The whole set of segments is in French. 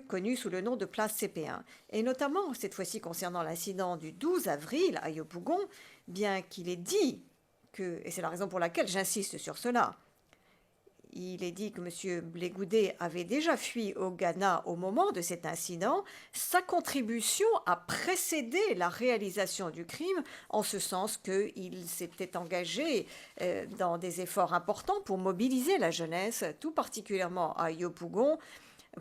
connue sous le nom de place CP1. Et notamment, cette fois-ci concernant l'incident du 12 avril à Yopougon, bien qu'il ait dit que, et c'est la raison pour laquelle j'insiste sur cela, il est dit que M. Blé-Goudet avait déjà fui au Ghana au moment de cet incident. Sa contribution a précédé la réalisation du crime, en ce sens qu'il s'était engagé dans des efforts importants pour mobiliser la jeunesse, tout particulièrement à Yopougon,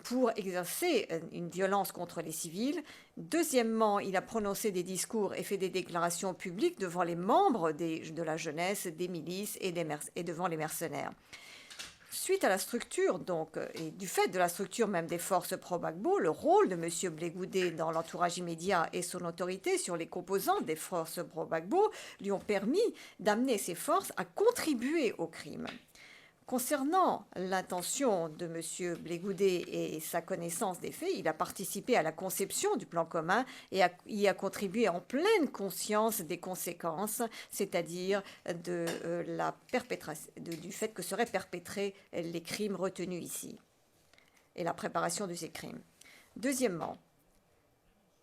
pour exercer une violence contre les civils. Deuxièmement, il a prononcé des discours et fait des déclarations publiques devant les membres de la jeunesse, des milices et devant les mercenaires. Suite à la structure, donc, et du fait de la structure même des forces pro-Gbagbo, le rôle de M. Blé-Goudet dans l'entourage immédiat et son autorité sur les composantes des forces pro-Gbagbo lui ont permis d'amener ces forces à contribuer au crime. Concernant l'intention de M. Blé-Goudet et sa connaissance des faits, il a participé à la conception du plan commun et y a contribué en pleine conscience des conséquences, c'est-à-dire du fait que seraient perpétrés les crimes retenus ici et la préparation de ces crimes. Deuxièmement,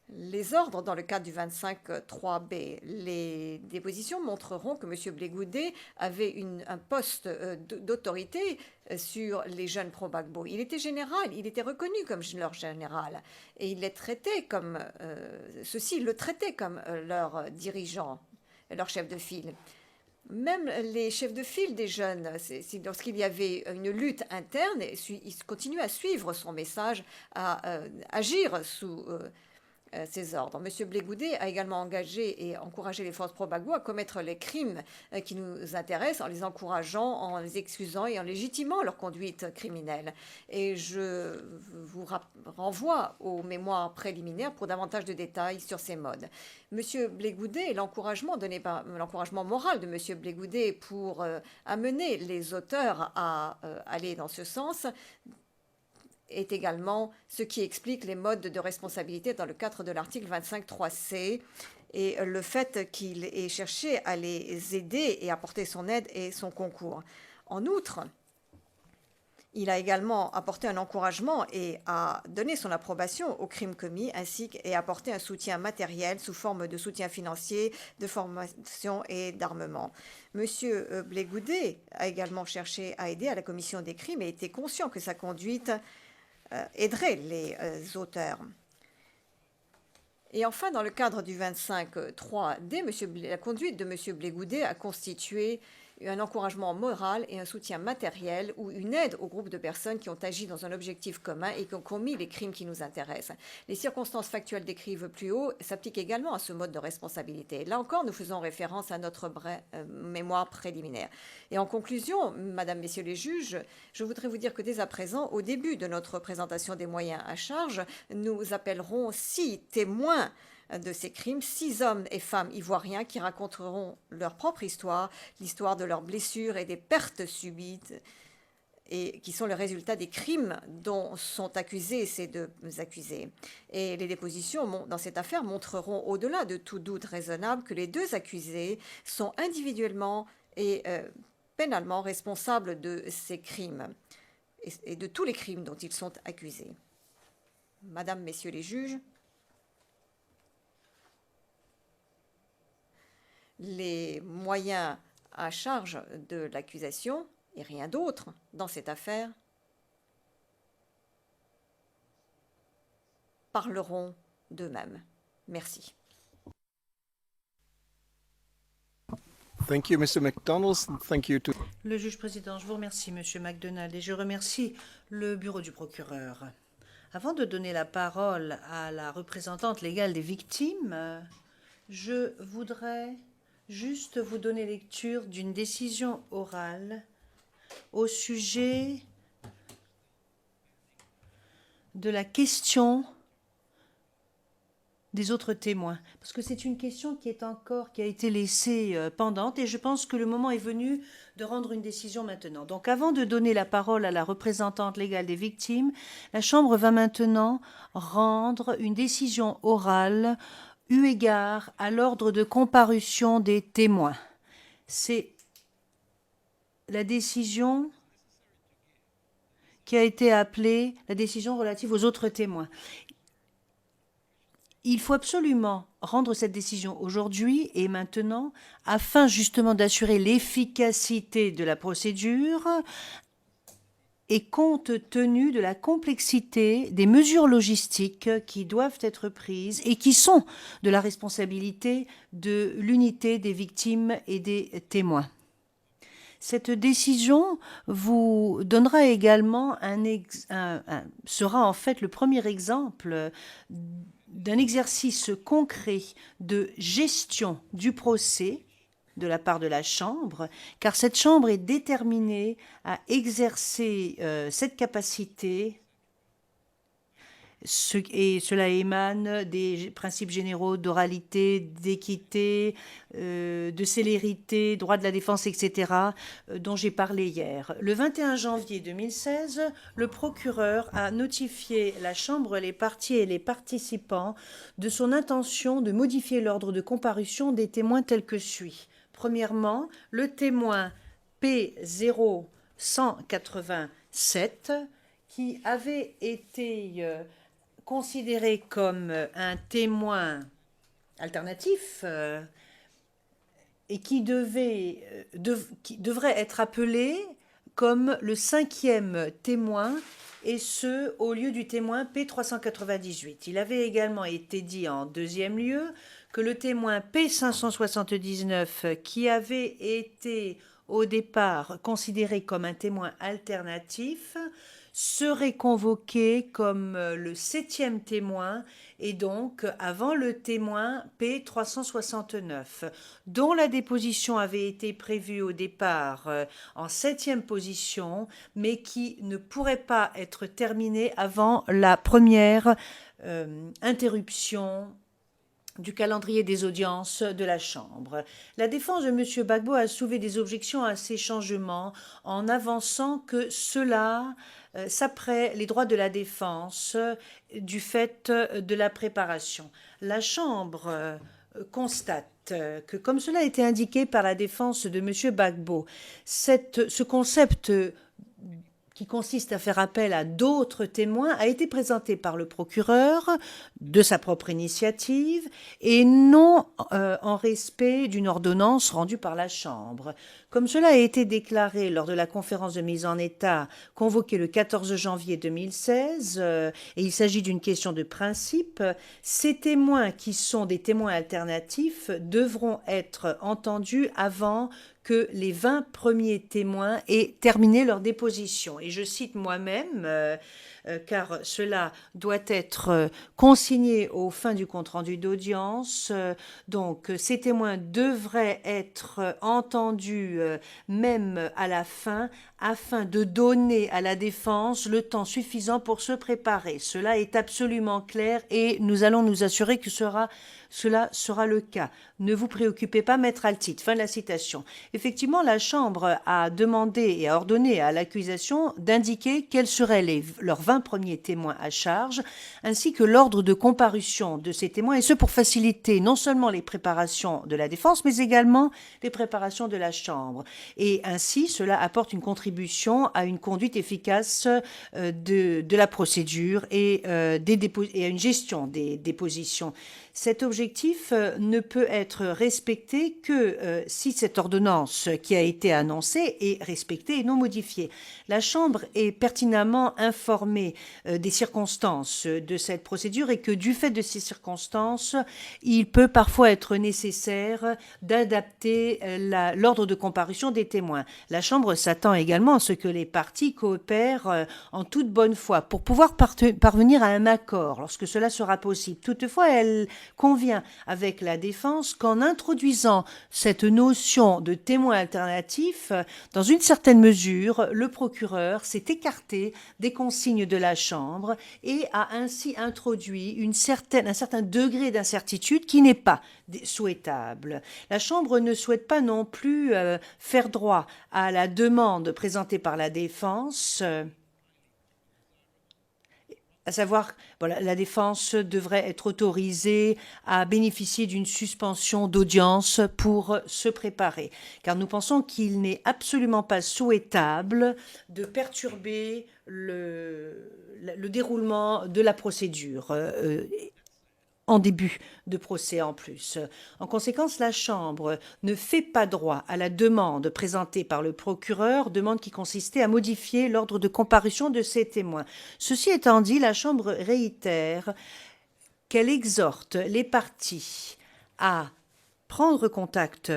les ordres dans le cadre du 25.3b, les dépositions montreront que M. Blé-Goudet avait un poste d'autorité sur les jeunes pro-Gbagbo. Il était général, il était reconnu comme leur général et il les traitait comme ceux-ci le traitaient comme leur dirigeant, leur chef de file. Même les chefs de file des jeunes, lorsqu'il y avait une lutte interne, ils continuaient à suivre son message, à agir sous ses ordres. M. Blé-Goudet a également engagé et encouragé les forces pro-Gbagbo à commettre les crimes qui nous intéressent en les encourageant, en les excusant et en légitimant leur conduite criminelle. Et je vous renvoie aux mémoires préliminaires pour davantage de détails sur ces modes. M. Blé-Goudet et l'encouragement donné par l'encouragement moral de M. Blé-Goudet pour amener les auteurs à aller dans ce sens est également ce qui explique les modes de responsabilité dans le cadre de l'article 25.3c et le fait qu'il ait cherché à les aider et apporter son aide et son concours. En outre, il a également apporté un encouragement et a donné son approbation aux crimes commis, ainsi qu'à apporté un soutien matériel sous forme de soutien financier, de formation et d'armement. Monsieur Blé-Goudet a également cherché à aider à la commission des crimes et était conscient que sa conduite aiderait les auteurs. Et enfin, dans le cadre du 25.3d, la conduite de M. Blé-Goudet a constitué un encouragement moral et un soutien matériel ou une aide aux groupes de personnes qui ont agi dans un objectif commun et qui ont commis les crimes qui nous intéressent. Les circonstances factuelles décrites plus haut s'appliquent également à ce mode de responsabilité. Là encore, nous faisons référence à notre mémoire préliminaire. Et en conclusion, Madame, Messieurs les juges, je voudrais vous dire que dès à présent, au début de notre présentation des moyens à charge, nous appellerons 6 témoins de ces crimes, 6 hommes et femmes ivoiriens qui raconteront leur propre histoire, l'histoire de leurs blessures et des pertes subites, et qui sont le résultat des crimes dont sont accusés ces deux accusés. Et les dépositions dans cette affaire montreront, au-delà de tout doute raisonnable, que les deux accusés sont individuellement et pénalement responsables de ces crimes et de tous les crimes dont ils sont accusés. Madame, Messieurs les juges, les moyens à charge de l'accusation et rien d'autre dans cette affaire parleront d'eux-mêmes. Merci. Thank you, Mr. McDonald. Thank you to... Le juge président, je vous remercie, Monsieur MacDonald, et je remercie le bureau du procureur. Avant de donner la parole à la représentante légale des victimes, je voudrais juste vous donner lecture d'une décision orale au sujet de la question des autres témoins, parce que c'est une question qui a été laissée pendante, et je pense que le moment est venu de rendre une décision maintenant. Donc, avant de donner la parole à la représentante légale des victimes, la Chambre va maintenant rendre une décision orale eu égard à l'ordre de comparution des témoins. C'est la décision qui a été appelée la décision relative aux autres témoins. Il faut absolument rendre cette décision aujourd'hui et maintenant afin justement d'assurer l'efficacité de la procédure et compte tenu de la complexité des mesures logistiques qui doivent être prises et qui sont de la responsabilité de l'unité des victimes et des témoins. Cette décision vous donnera également sera en fait le premier exemple d'un exercice concret de gestion du procès de la part de la Chambre, car cette Chambre est déterminée à exercer cette capacité et cela émane des principes généraux d'oralité, d'équité, de célérité, droit de la défense, etc., dont j'ai parlé hier. Le 21 janvier 2016, le procureur a notifié la Chambre, les parties et les participants de son intention de modifier l'ordre de comparution des témoins tel que suit. Premièrement, le témoin P0187, qui avait été considéré comme un témoin alternatif et qui devrait être appelé comme le 5e témoin, et ce, au lieu du témoin P398. Il avait également été dit en deuxième lieu que le témoin P579, qui avait été au départ considéré comme un témoin alternatif, serait convoqué comme le 7e témoin et donc avant le témoin P369, dont la déposition avait été prévue au départ en 7e position, mais qui ne pourrait pas être terminée avant la première interruption du calendrier des audiences de la Chambre. La défense de M. Gbagbo a soulevé des objections à ces changements en avançant que cela s'apprête les droits de la défense du fait de la préparation. La Chambre constate que, comme cela a été indiqué par la défense de M. Gbagbo, ce concept qui consiste à faire appel à d'autres témoins, a été présenté par le procureur de sa propre initiative et non en respect d'une ordonnance rendue par la Chambre. Comme cela a été déclaré lors de la conférence de mise en état convoquée le 14 janvier 2016, et il s'agit d'une question de principe, ces témoins qui sont des témoins alternatifs devront être entendus avant que les 20 premiers témoins aient terminé leur déposition. Et je cite moi-même, car cela doit être consigné aux fins du compte-rendu d'audience. Donc, ces témoins devraient être entendus même à la fin, afin de donner à la défense le temps suffisant pour se préparer. Cela est absolument clair et nous allons nous assurer que cela sera le cas. Ne vous préoccupez pas, maître Altit. Fin de la citation. Effectivement, la Chambre a demandé et a ordonné à l'accusation d'indiquer quels seraient leurs 20 premiers témoins à charge, ainsi que l'ordre de comparution de ces témoins, et ce pour faciliter non seulement les préparations de la défense, mais également les préparations de la Chambre. Et ainsi, cela apporte une contribution à une conduite efficace de la procédure et à une gestion des dépositions. Cet objectif ne peut être respecté que si cette ordonnance qui a été annoncée est respectée et non modifiée. La Chambre est pertinemment informée des circonstances de cette procédure et que du fait de ces circonstances, il peut parfois être nécessaire d'adapter l'ordre de comparution des témoins. La Chambre s'attend également à ce que les parties coopèrent en toute bonne foi pour pouvoir parvenir à un accord lorsque cela sera possible. Toutefois, elle convient avec la défense qu'en introduisant cette notion de témoin alternatif, dans une certaine mesure, le procureur s'est écarté des consignes de la Chambre et a ainsi introduit un certain degré d'incertitude qui n'est pas souhaitable. La Chambre ne souhaite pas non plus faire droit à la demande présentée par la défense à savoir, voilà, la défense devrait être autorisée à bénéficier d'une suspension d'audience pour se préparer, car nous pensons qu'il n'est absolument pas souhaitable de perturber le déroulement de la procédure. En début de procès en plus. En conséquence, la Chambre ne fait pas droit à la demande présentée par le procureur, demande qui consistait à modifier l'ordre de comparution de ces témoins. Ceci étant dit, la Chambre réitère qu'elle exhorte les parties à prendre contact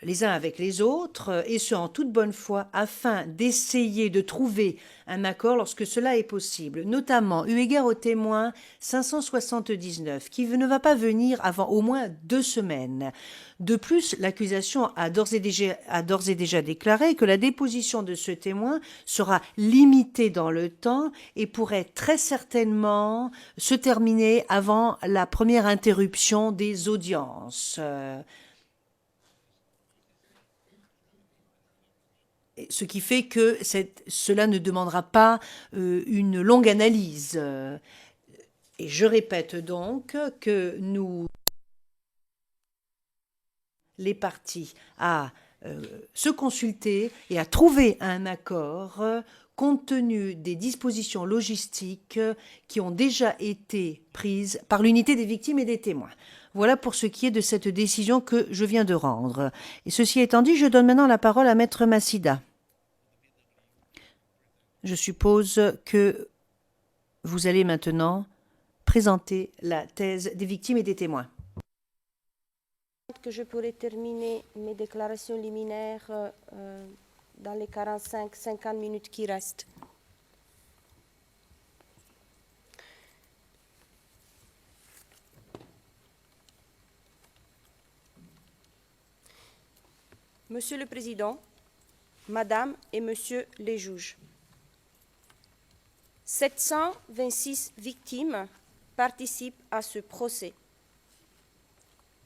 les uns avec les autres, et ce en toute bonne foi, afin d'essayer de trouver un accord lorsque cela est possible, notamment eu égard au témoin 579, qui ne va pas venir avant au moins 2 semaines. De plus, l'accusation a d'ores et déjà déclaré que la déposition de ce témoin sera limitée dans le temps et pourrait très certainement se terminer avant la première interruption des audiences. Ce qui fait que cela ne demandera pas une longue analyse. Et je répète donc que nous, les parties, à se consulter et à trouver un accord compte tenu des dispositions logistiques qui ont déjà été prises par l'unité des victimes et des témoins. Voilà pour ce qui est de cette décision que je viens de rendre. Et ceci étant dit, je donne maintenant la parole à Maître Massida. Je suppose que vous allez maintenant présenter la thèse des victimes et des témoins. Que je pourrais terminer mes déclarations liminaires dans les 45-50 minutes qui restent. Monsieur le Président, Madame et Monsieur les juges, 726 victimes participent à ce procès.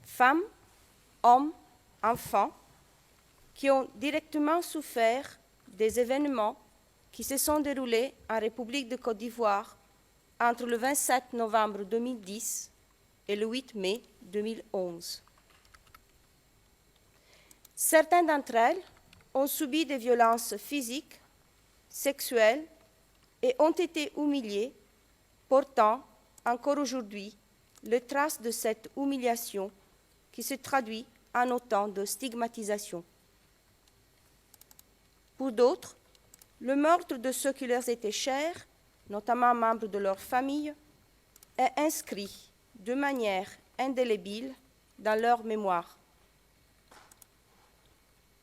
Femmes, hommes, enfants, qui ont directement souffert des événements qui se sont déroulés en République de Côte d'Ivoire entre le 27 novembre 2010 et le 8 mai 2011. Certaines d'entre elles ont subi des violences physiques, sexuelles et ont été humiliées, portant encore aujourd'hui les traces de cette humiliation qui se traduit en autant de stigmatisation. Pour d'autres, le meurtre de ceux qui leur étaient chers, notamment membres de leur famille, est inscrit de manière indélébile dans leur mémoire.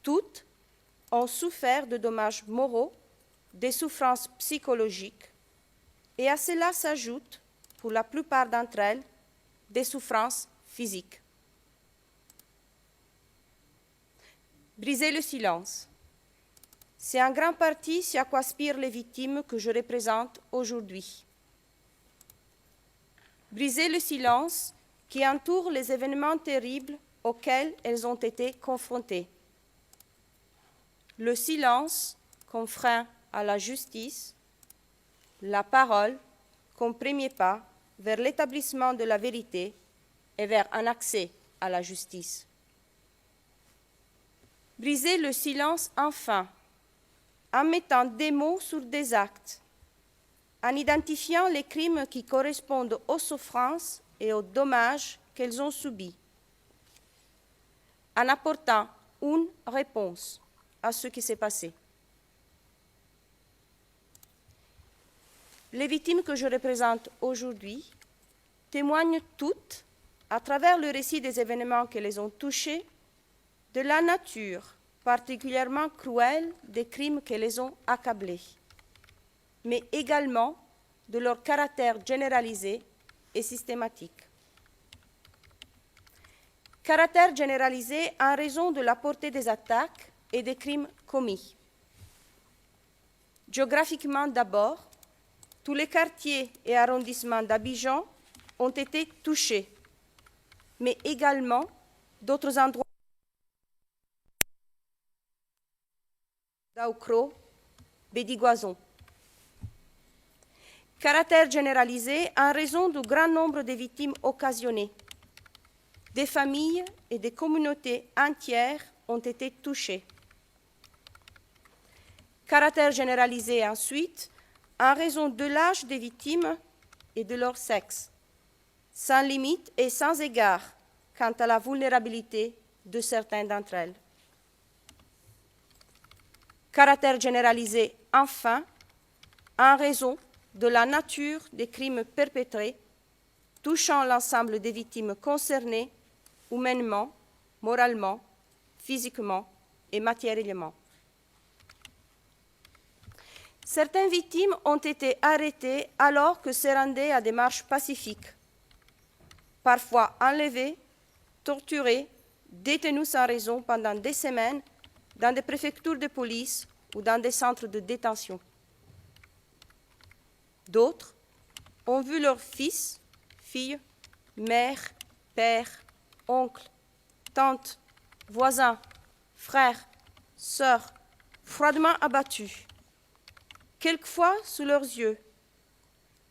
Toutes ont souffert de dommages moraux, des souffrances psychologiques, et à cela s'ajoutent, pour la plupart d'entre elles, des souffrances physiques. Briser le silence. C'est en grande partie ce à quoi aspirent les victimes que je représente aujourd'hui. Briser le silence qui entoure les événements terribles auxquels elles ont été confrontées. Le silence comme frein à la justice, la parole comme premier pas vers l'établissement de la vérité et vers un accès à la justice. Briser le silence enfin, en mettant des mots sur des actes, en identifiant les crimes qui correspondent aux souffrances et aux dommages qu'elles ont subis, en apportant une réponse à ce qui s'est passé. Les victimes que je représente aujourd'hui témoignent toutes, à travers le récit des événements qui les ont touchées, de la nature particulièrement cruelle des crimes qui les ont accablés, mais également de leur caractère généralisé et systématique. Caractère généralisé en raison de la portée des attaques et des crimes commis. Géographiquement d'abord, tous les quartiers et arrondissements d'Abidjan ont été touchés, mais également d'autres endroits, d'Aukro, Bédigoison. Caractère généralisé en raison du grand nombre de victimes occasionnées. Des familles et des communautés entières ont été touchées. Caractère généralisé ensuite en raison de l'âge des victimes et de leur sexe, sans limite et sans égard quant à la vulnérabilité de certaines d'entre elles. Caractère généralisé enfin en raison de la nature des crimes perpétrés touchant l'ensemble des victimes concernées humainement, moralement, physiquement et matériellement. Certaines victimes ont été arrêtées alors que se rendaient à des marches pacifiques, parfois enlevées, torturées, détenues sans raison pendant des semaines dans des préfectures de police ou dans des centres de détention. D'autres ont vu leurs fils, filles, mères, pères, oncles, tantes, voisins, frères, sœurs, froidement abattus, quelquefois sous leurs yeux,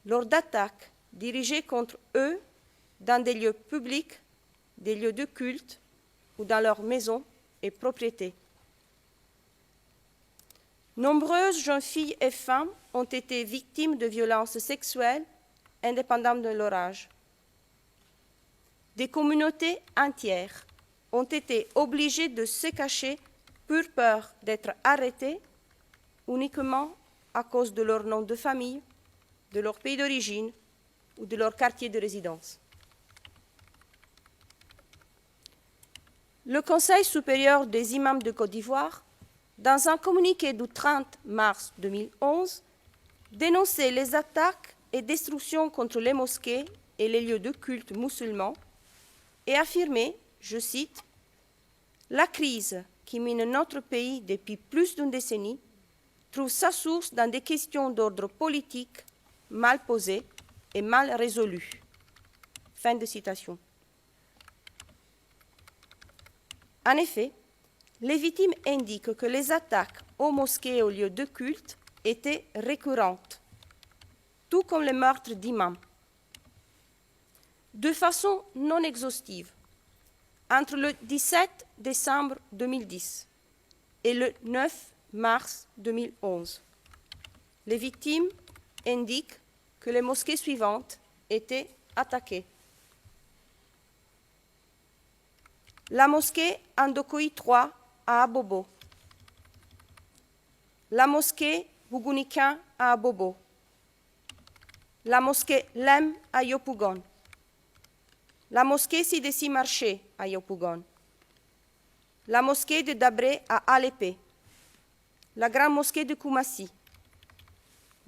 lors d'attaques dirigées contre eux dans des lieux publics, des lieux de culte ou dans leurs maisons et propriétés. Nombreuses jeunes filles et femmes ont été victimes de violences sexuelles indépendantes de leur âge. Des communautés entières ont été obligées de se cacher pour peur d'être arrêtées uniquement à cause de leur nom de famille, de leur pays d'origine ou de leur quartier de résidence. Le Conseil supérieur des imams de Côte d'Ivoire, dans un communiqué du 30 mars 2011, dénonçait les attaques et destructions contre les mosquées et les lieux de culte musulmans et affirmait, je cite, « La crise qui mine notre pays depuis plus d'une décennie trouve sa source dans des questions d'ordre politique mal posées et mal résolues. » Fin de citation. En effet, les victimes indiquent que les attaques aux mosquées et aux lieux de culte étaient récurrentes, tout comme les meurtres d'imams. De façon non exhaustive, entre le 17 décembre 2010 et le 9 mars 2011, les victimes indiquent que les mosquées suivantes étaient attaquées. La mosquée Andokoï 3 à Abobo, la mosquée Bougouniquin à Abobo, la mosquée Lem à Yopougon, la mosquée Sidessi Marché à Yopougon, la mosquée de Dabré à Alépé, la grande mosquée de Koumassi,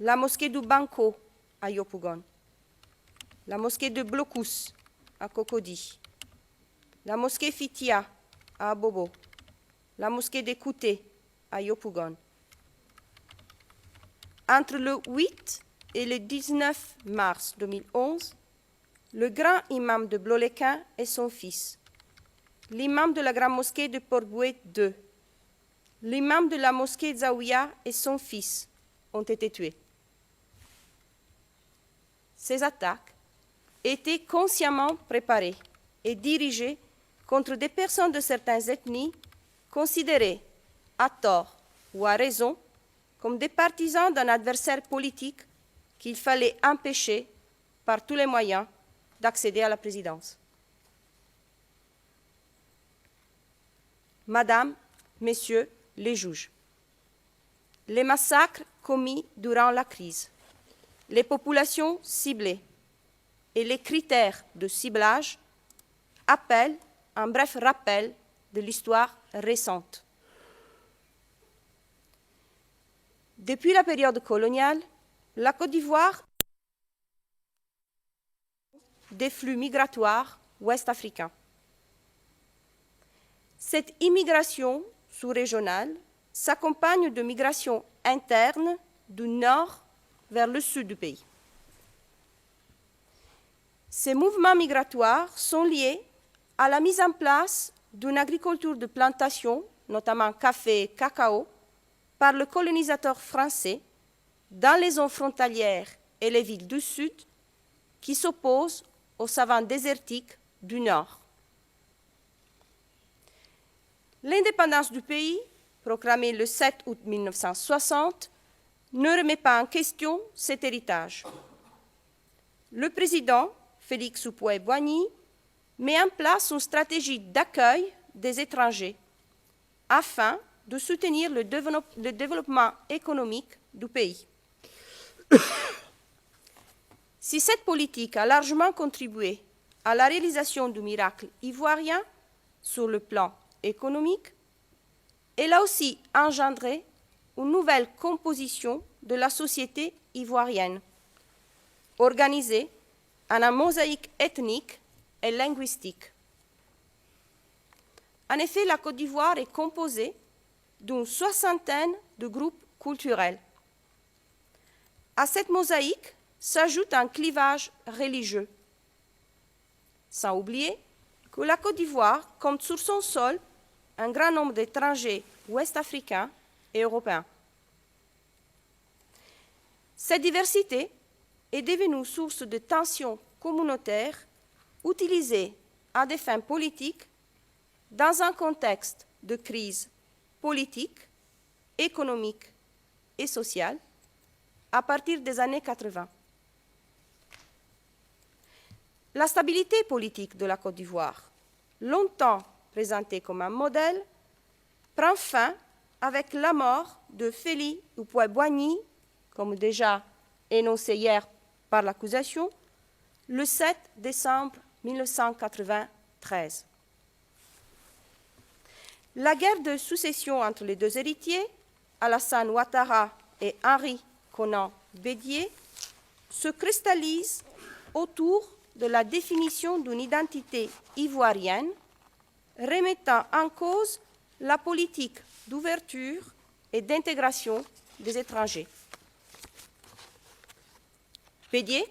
la mosquée du Banco à Yopougon, la mosquée de Blocus à Cocody, la mosquée Fitia à Abobo, la mosquée de Kouté à Yopougon. Entre le 8 et le 19 mars 2011, le grand imam de Bloléquin et son fils, l'imam de la grande mosquée de Port-Bouët II, l'imam de la mosquée Zaouia et son fils ont été tués. Ces attaques étaient consciemment préparées et dirigées contre des personnes de certaines ethnies considérées, à tort ou à raison, comme des partisans d'un adversaire politique qu'il fallait empêcher par tous les moyens d'accéder à la présidence. Madame, Messieurs les juges, les massacres commis durant la crise, les populations ciblées et les critères de ciblage appellent un bref rappel de l'histoire récente. Depuis la période coloniale, la Côte d'Ivoire des flux migratoires ouest-africains. Cette immigration sous-régionale s'accompagne de migrations internes du nord vers le sud du pays. Ces mouvements migratoires sont liés à la mise en place d'une agriculture de plantation, notamment café et cacao, par le colonisateur français dans les zones frontalières et les villes du Sud qui s'opposent aux savanes désertiques du Nord. L'indépendance du pays, proclamée le 7 août 1960, ne remet pas en question cet héritage. Le président, Félix Houphouët-Boigny, met en place une stratégie d'accueil des étrangers afin de soutenir le développement économique du pays. Si cette politique a largement contribué à la réalisation du miracle ivoirien sur le plan économique, elle a aussi engendré une nouvelle composition de la société ivoirienne, organisée en une mosaïque ethnique et linguistique. En effet, la Côte d'Ivoire est composée d'une soixantaine de groupes culturels. À cette mosaïque s'ajoute un clivage religieux. Sans oublier que la Côte d'Ivoire compte sur son sol un grand nombre d'étrangers ouest-africains et européens. Cette diversité est devenue source de tensions communautaires utilisées à des fins politiques dans un contexte de crise politique, économique et sociale à partir des années 80. La stabilité politique de la Côte d'Ivoire, longtemps présentée comme un modèle, prend fin avec la mort de Félix Houphouët-Boigny, comme déjà énoncé hier par l'accusation, le 7 décembre 1993. La guerre de succession entre les deux héritiers, Alassane Ouattara et Henri Konan Bédié, se cristallise autour de la définition d'une identité ivoirienne, remettant en cause la politique d'ouverture et d'intégration des étrangers. Bédié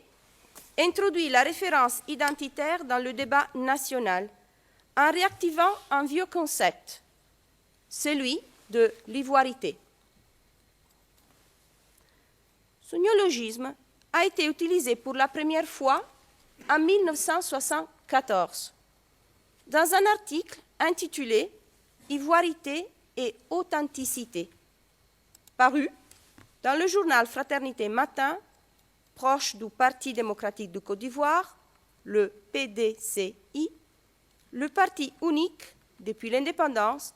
introduit la référence identitaire dans le débat national en réactivant un vieux concept, celui de l'ivoirité. Ce néologisme a été utilisé pour la première fois en 1974 dans un article intitulé « Ivoirité et authenticité », paru dans le journal Fraternité Matin, proche du Parti démocratique de Côte d'Ivoire, le PDCI, le parti unique depuis l'indépendance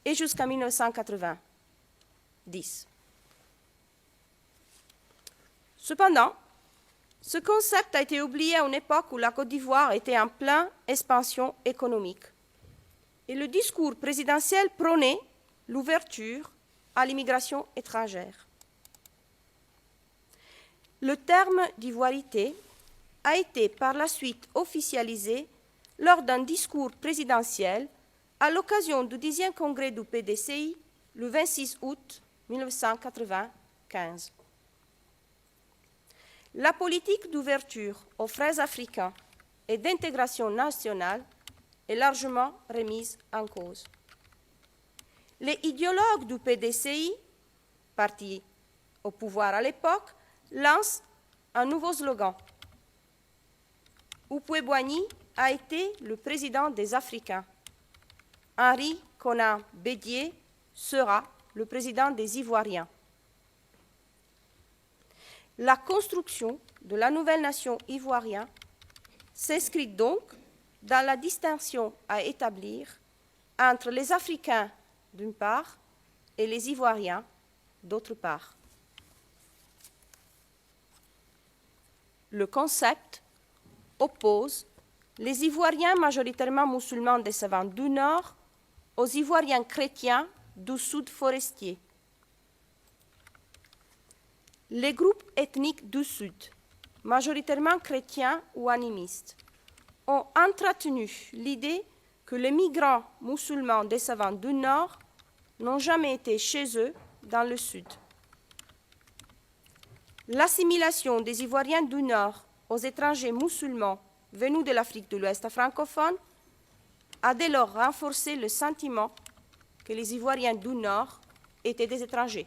et jusqu'en 1990. Cependant, ce concept a été oublié à une époque où la Côte d'Ivoire était en pleine expansion économique. Et le discours présidentiel prônait l'ouverture à l'immigration étrangère. Le terme d'ivoirité a été par la suite officialisé lors d'un discours présidentiel à l'occasion du 10e congrès du PDCI le 26 août 1995. La politique d'ouverture aux frères africains et d'intégration nationale est largement remise en cause. Les idéologues du PDCI, parti au pouvoir à l'époque, lancent un nouveau slogan. Houphouët-Boigny a été le président des Africains. Henri Konan Bédié sera le président des Ivoiriens. La construction de la nouvelle nation ivoirienne s'inscrit donc dans la distinction à établir entre les Africains d'une part et les Ivoiriens d'autre part. Le concept oppose les Ivoiriens majoritairement musulmans des savanes du Nord aux Ivoiriens chrétiens du Sud forestier. Les groupes ethniques du Sud, majoritairement chrétiens ou animistes, ont entretenu l'idée que les migrants musulmans des savanes du Nord n'ont jamais été chez eux dans le Sud. L'assimilation des Ivoiriens du Nord aux étrangers musulmans venus de l'Afrique de l'Ouest francophone a dès lors renforcé le sentiment que les Ivoiriens du Nord étaient des étrangers.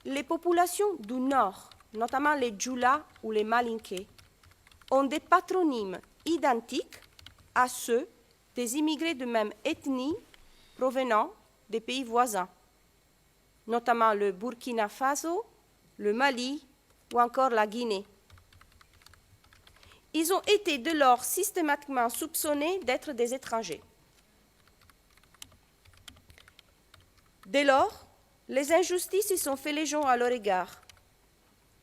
les populations du Nord, notamment les Djoula ou les Malinké, ont des patronymes identiques à ceux des immigrés de même ethnie provenant des pays voisins, notamment le Burkina Faso, le Mali ou encore la Guinée. Ils ont été dès lors systématiquement soupçonnés d'être des étrangers. Dès lors, les injustices se sont fait légion à leur égard.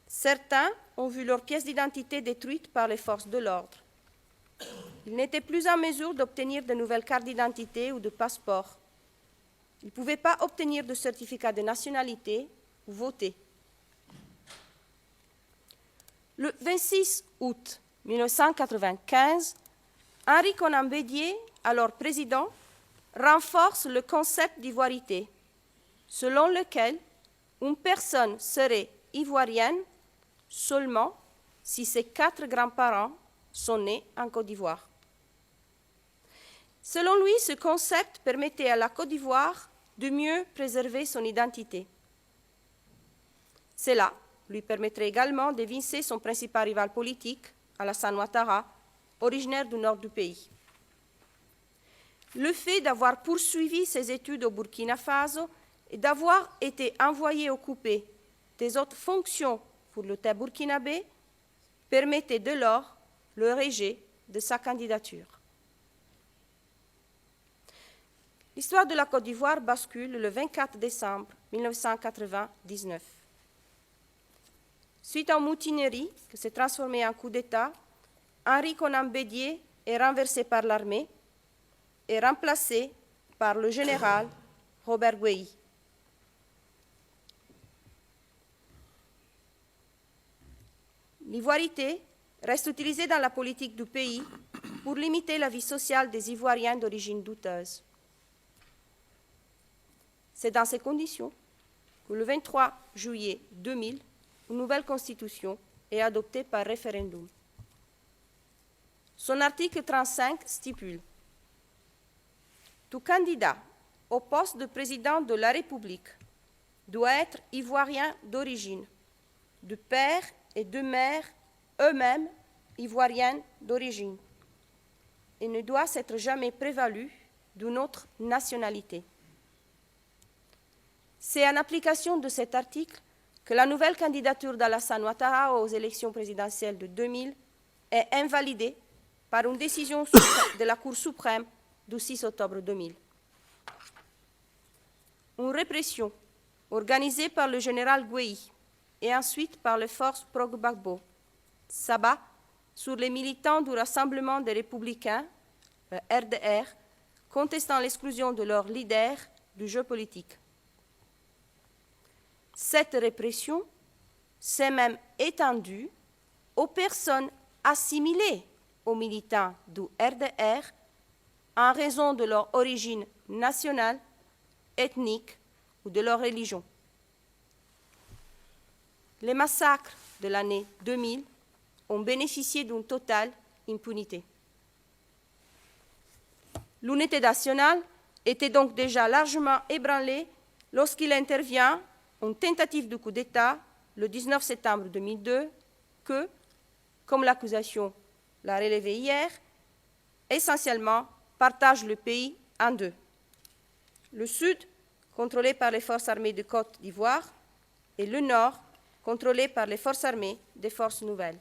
Certains ont vu leurs pièces d'identité détruites par les forces de l'ordre. Ils n'étaient plus en mesure d'obtenir de nouvelles cartes d'identité ou de passeports. Ils ne pouvaient pas obtenir de certificat de nationalité ou voter. Le 26 août 1995, Henri Konan Bédié, alors président, renforce le concept d'ivoirité, selon lequel une personne serait ivoirienne seulement si ses 4 grands-parents sont nés en Côte d'Ivoire. Selon lui, ce concept permettait à la Côte d'Ivoire de mieux préserver son identité. Cela lui permettrait également d'évincer son principal rival politique, Alassane Ouattara, originaire du nord du pays. Le fait d'avoir poursuivi ses études au Burkina Faso et d'avoir été envoyé occuper des autres fonctions pour l'État burkinabé permettait dès lors le rejet de sa candidature. L'histoire de la Côte d'Ivoire bascule le 24 décembre 1999. Suite à une mutinerie qui s'est transformée en coup d'État, Henri Konan Bédié est renversé par l'armée et remplacé par le général Robert Guéhi. L'ivoirité reste utilisée dans la politique du pays pour limiter la vie sociale des Ivoiriens d'origine douteuse. C'est dans ces conditions que le 23 juillet 2000, une nouvelle constitution est adoptée par référendum. Son article 35 stipule « Tout candidat au poste de président de la République doit être ivoirien d'origine, de père et de mère eux-mêmes ivoiriennes d'origine, et ne doit s'être jamais prévalu d'une autre nationalité. » C'est en application de cet article que la nouvelle candidature d'Alassane Ouattara aux élections présidentielles de 2000 est invalidée par une décision de la Cour suprême du 6 octobre 2000. Une répression organisée par le général Guéhi et ensuite par les forces pro-Gbagbo s'abat sur les militants du Rassemblement des Républicains, le RDR, contestant l'exclusion de leur leader du jeu politique. Cette répression s'est même étendue aux personnes assimilées aux militants du RDR en raison de leur origine nationale, ethnique ou de leur religion. Les massacres de l'année 2000 ont bénéficié d'une totale impunité. L'unité nationale était donc déjà largement ébranlée lorsqu'il intervient une tentative de coup d'État le 19 septembre 2002 que, comme l'accusation l'a relevé hier, essentiellement partage le pays en deux. Le sud, contrôlé par les forces armées de Côte d'Ivoire, et le nord, contrôlé par les forces armées des forces nouvelles.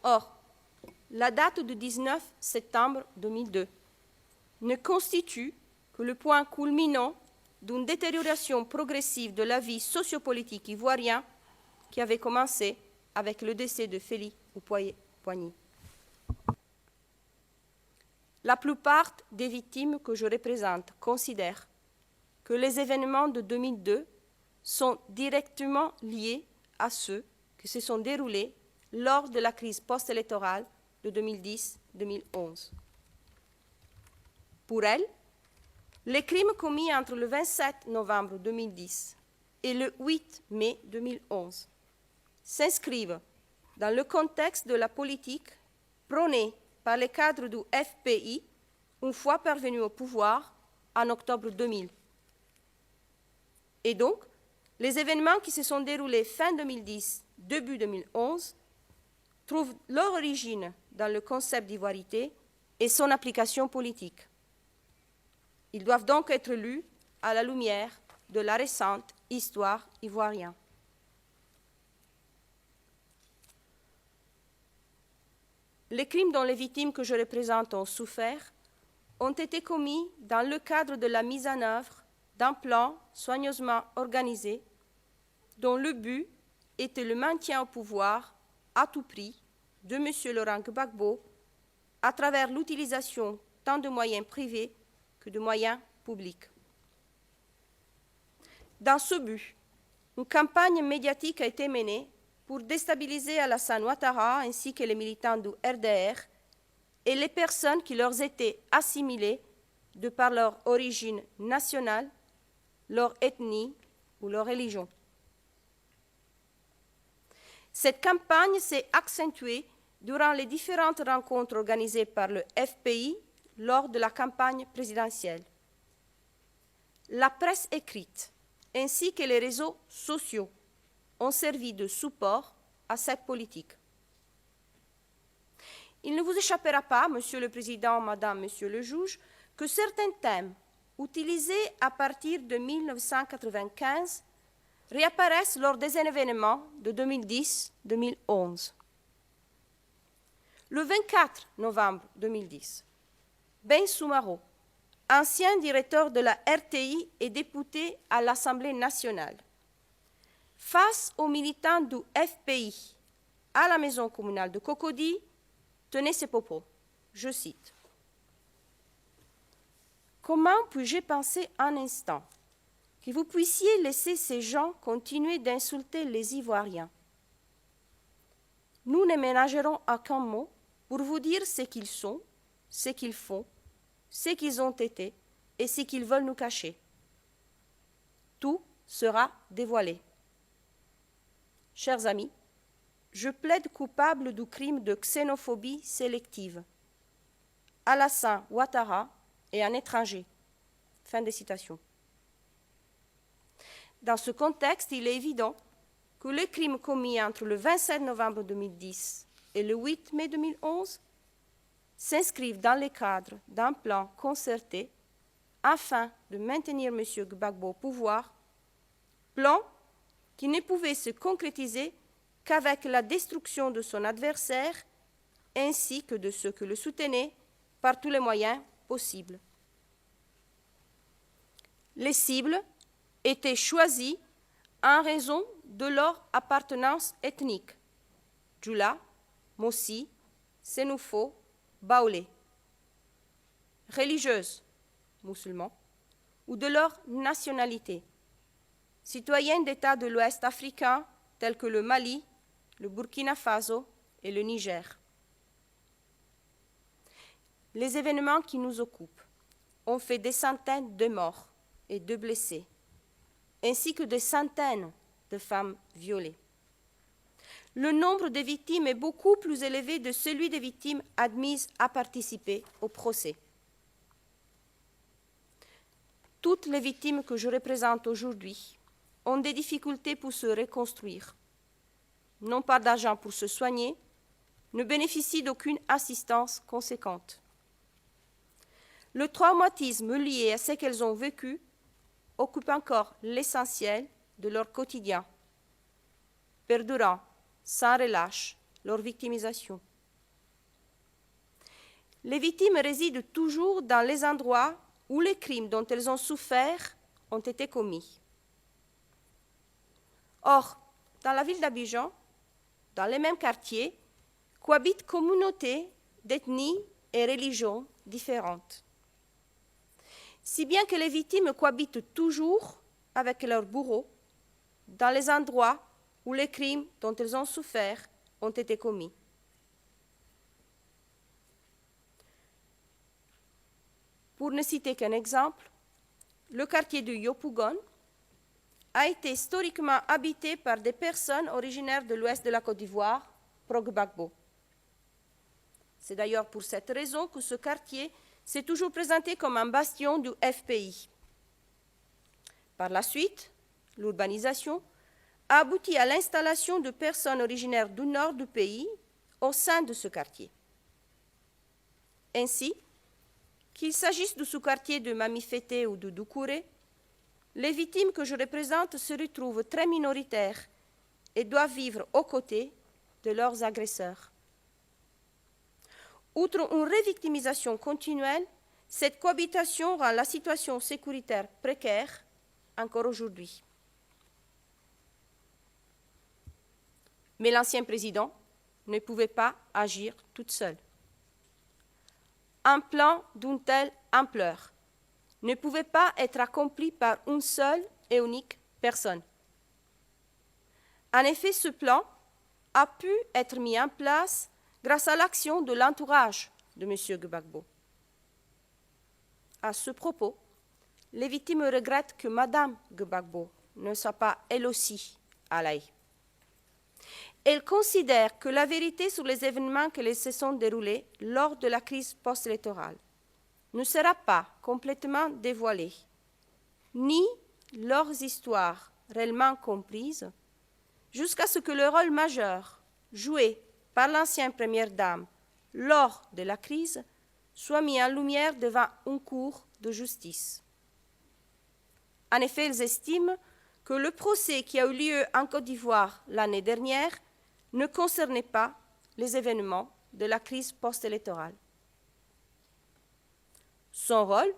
Or, la date du 19 septembre 2002 ne constitue que le point culminant d'une détérioration progressive de la vie sociopolitique ivoirienne qui avait commencé avec le décès de Félix Houphouët-Boigny. La plupart des victimes que je représente considèrent que les événements de 2002 sont directement liés à ceux qui se sont déroulés lors de la crise post-électorale de 2010-2011. Pour elle, les crimes commis entre le 27 novembre 2010 et le 8 mai 2011 s'inscrivent dans le contexte de la politique prônée par les cadres du FPI une fois parvenu au pouvoir en octobre 2000. Et donc, les événements qui se sont déroulés fin 2010, début 2011, trouvent leur origine dans le concept d'ivoirité et son application politique. Ils doivent donc être lus à la lumière de la récente histoire ivoirienne. Les crimes dont les victimes que je représente ont souffert ont été commis dans le cadre de la mise en œuvre d'un plan soigneusement organisé dont le but était le maintien au pouvoir à tout prix de M. Laurent Gbagbo à travers l'utilisation tant de moyens privés que de moyens publics. Dans ce but, une campagne médiatique a été menée pour déstabiliser Alassane Ouattara ainsi que les militants du RDR et les personnes qui leur étaient assimilées de par leur origine nationale, leur ethnie ou leur religion. Cette campagne s'est accentuée durant les différentes rencontres organisées par le FPI lors de la campagne présidentielle. La presse écrite ainsi que les réseaux sociaux ont servi de support à cette politique. Il ne vous échappera pas, Monsieur le Président, Madame, Monsieur le Juge, que certains thèmes utilisés à partir de 1995 réapparaissent lors des événements de 2010-2011. Le 24 novembre 2010, Ben Soumaro, ancien directeur de la RTI et député à l'Assemblée nationale, face aux militants du FPI à la maison communale de Cocody, tenait ces propos. Je cite. « Comment puis-je penser un instant que vous puissiez laisser ces gens continuer d'insulter les Ivoiriens? Nous ne ménagerons aucun mot pour vous dire ce qu'ils sont, ce qu'ils font, ce qu'ils ont été et ce qu'ils veulent nous cacher. Tout sera dévoilé. Chers amis, je plaide coupable du crime de xénophobie sélective. Alassane Ouattara est un étranger. » Fin de citation. Dans ce contexte, il est évident que les crimes commis entre le 27 novembre 2010 et le 8 mai 2011 s'inscrivent dans le cadre d'un plan concerté afin de maintenir M. Gbagbo au pouvoir, plan qui ne pouvait se concrétiser qu'avec la destruction de son adversaire ainsi que de ceux qui le soutenaient par tous les moyens possibles. Les cibles étaient choisies en raison de leur appartenance ethnique, Djoula, Mossi, Sénoufo, Baoulé, religieuse, musulmans, ou de leur nationalité, citoyennes d'États de l'Ouest africain tels que le Mali, le Burkina Faso et le Niger. Les événements qui nous occupent ont fait des centaines de morts et de blessés, ainsi que des centaines de femmes violées. Le nombre de victimes est beaucoup plus élevé de celui des victimes admises à participer au procès. Toutes les victimes que je représente aujourd'hui ont des difficultés pour se reconstruire, n'ont pas d'argent pour se soigner, ne bénéficient d'aucune assistance conséquente. Le traumatisme lié à ce qu'elles ont vécu occupe encore l'essentiel de leur quotidien, perdurant sans relâche leur victimisation. Les victimes résident toujours dans les endroits où les crimes dont elles ont souffert ont été commis. Or, dans la ville d'Abidjan, dans les mêmes quartiers, cohabitent communautés d'ethnies et religions différentes. Si bien que les victimes cohabitent toujours avec leurs bourreaux dans les endroits où les crimes dont elles ont souffert ont été commis. Pour ne citer qu'un exemple, le quartier de Yopougon a été historiquement habité par des personnes originaires de l'ouest de la Côte d'Ivoire, pro-Gbagbo. C'est d'ailleurs pour cette raison que ce quartier s'est toujours présenté comme un bastion du FPI. Par la suite, l'urbanisation a abouti à l'installation de personnes originaires du nord du pays au sein de ce quartier. Ainsi, qu'il s'agisse du sous-quartier de Mamifété ou de Doucouré, les victimes que je représente se retrouvent très minoritaires et doivent vivre aux côtés de leurs agresseurs. Outre une revictimisation continuelle, cette cohabitation rend la situation sécuritaire précaire encore aujourd'hui. Mais l'ancien président ne pouvait pas agir toute seule. Un plan d'une telle ampleur ne pouvait pas être accompli par une seule et unique personne. En effet, ce plan a pu être mis en place grâce à l'action de l'entourage de M. Gbagbo. À ce propos, les victimes regrettent que Mme Gbagbo ne soit pas elle aussi à l'AI. Elle considère que la vérité sur les événements qui se sont déroulés lors de la crise post-électorale ne sera pas complètement dévoilée, ni leurs histoires réellement comprises, jusqu'à ce que le rôle majeur joué par l'ancienne première dame lors de la crise soit mis en lumière devant une cour de justice. En effet, ils estiment que le procès qui a eu lieu en Côte d'Ivoire l'année dernière ne concernait pas les événements de la crise post-électorale. Son rôle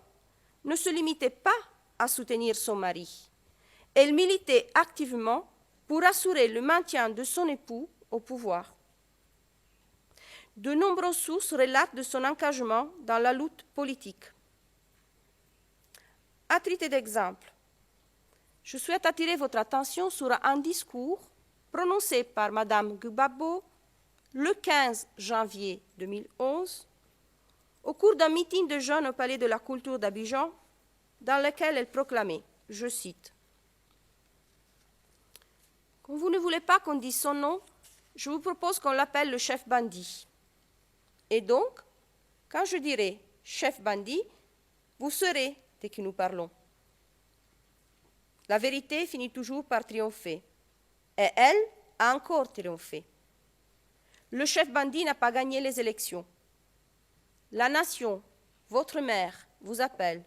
ne se limitait pas à soutenir son mari. Elle militait activement pour assurer le maintien de son époux au pouvoir. De nombreuses sources relatent de son engagement dans la lutte politique. À titre d'exemple, je souhaite attirer votre attention sur un discours prononcé par Mme Gbagbo le 15 janvier 2011 au cours d'un meeting de jeunes au Palais de la Culture d'Abidjan, dans lequel elle proclamait, je cite, « Comme vous ne voulez pas qu'on dise son nom, je vous propose qu'on l'appelle le chef bandit. Et donc, quand je dirai chef bandit, vous saurez de qui nous parlons. La vérité finit toujours par triompher. Et elle a encore triomphé. Le chef bandit n'a pas gagné les élections. La nation, votre mère, vous appelle.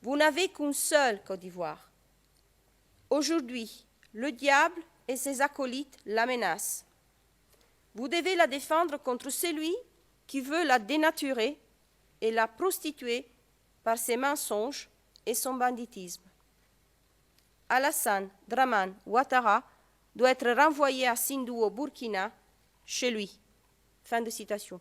Vous n'avez qu'une seule Côte d'Ivoire. Aujourd'hui, le diable et ses acolytes la menacent. Vous devez la défendre contre celui qui veut la dénaturer et la prostituer par ses mensonges et son banditisme. Alassane Dramane Ouattara doit être renvoyé à Sindou au Burkina, chez lui. » Fin de citation.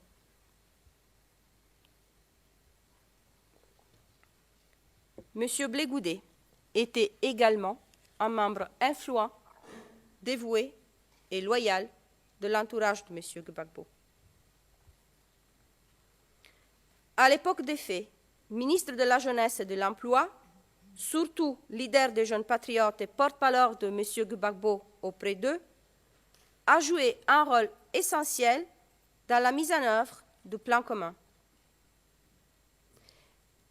M. Blé Goudé était également un membre influent, dévoué et loyal de l'entourage de M. Gbagbo. À l'époque des faits, ministre de la Jeunesse et de l'Emploi, surtout leader des jeunes patriotes et porte-parole de M. Gbagbo auprès d'eux, a joué un rôle essentiel dans la mise en œuvre du plan commun.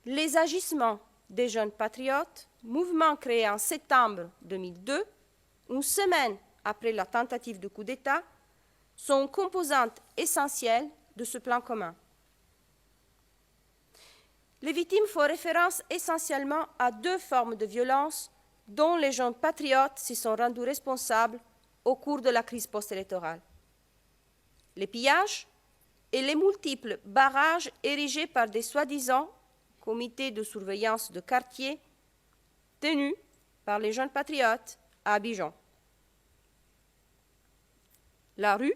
Les agissements des jeunes patriotes, mouvement créé en septembre 2002, une semaine après la tentative de coup d'État, sont une composante essentielle de ce plan commun. Les victimes font référence essentiellement à deux formes de violence dont les jeunes patriotes se sont rendus responsables au cours de la crise post-électorale. Les pillages et les multiples barrages érigés par des soi-disant comités de surveillance de quartier tenus par les jeunes patriotes à Abidjan. La rue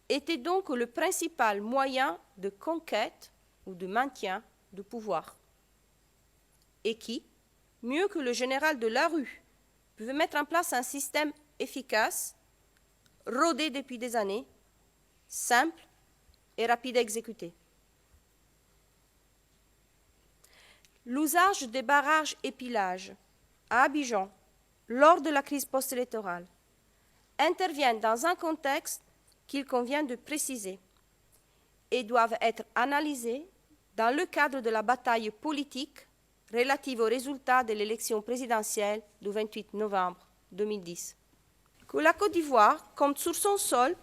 était donc le principal moyen de conquête ou de maintien du pouvoir. Et qui, mieux que le général de la rue, pouvait mettre en place un système efficace, rodé depuis des années, simple et rapide à exécuter. L'usage des barrages et pillages à Abidjan lors de la crise post-électorale intervient dans un contexte qu'il convient de préciser et doivent être analysés dans le cadre de la bataille politique relative aux résultats de l'élection présidentielle du 28 novembre 2010. Que la Côte d'Ivoire compte sur son sol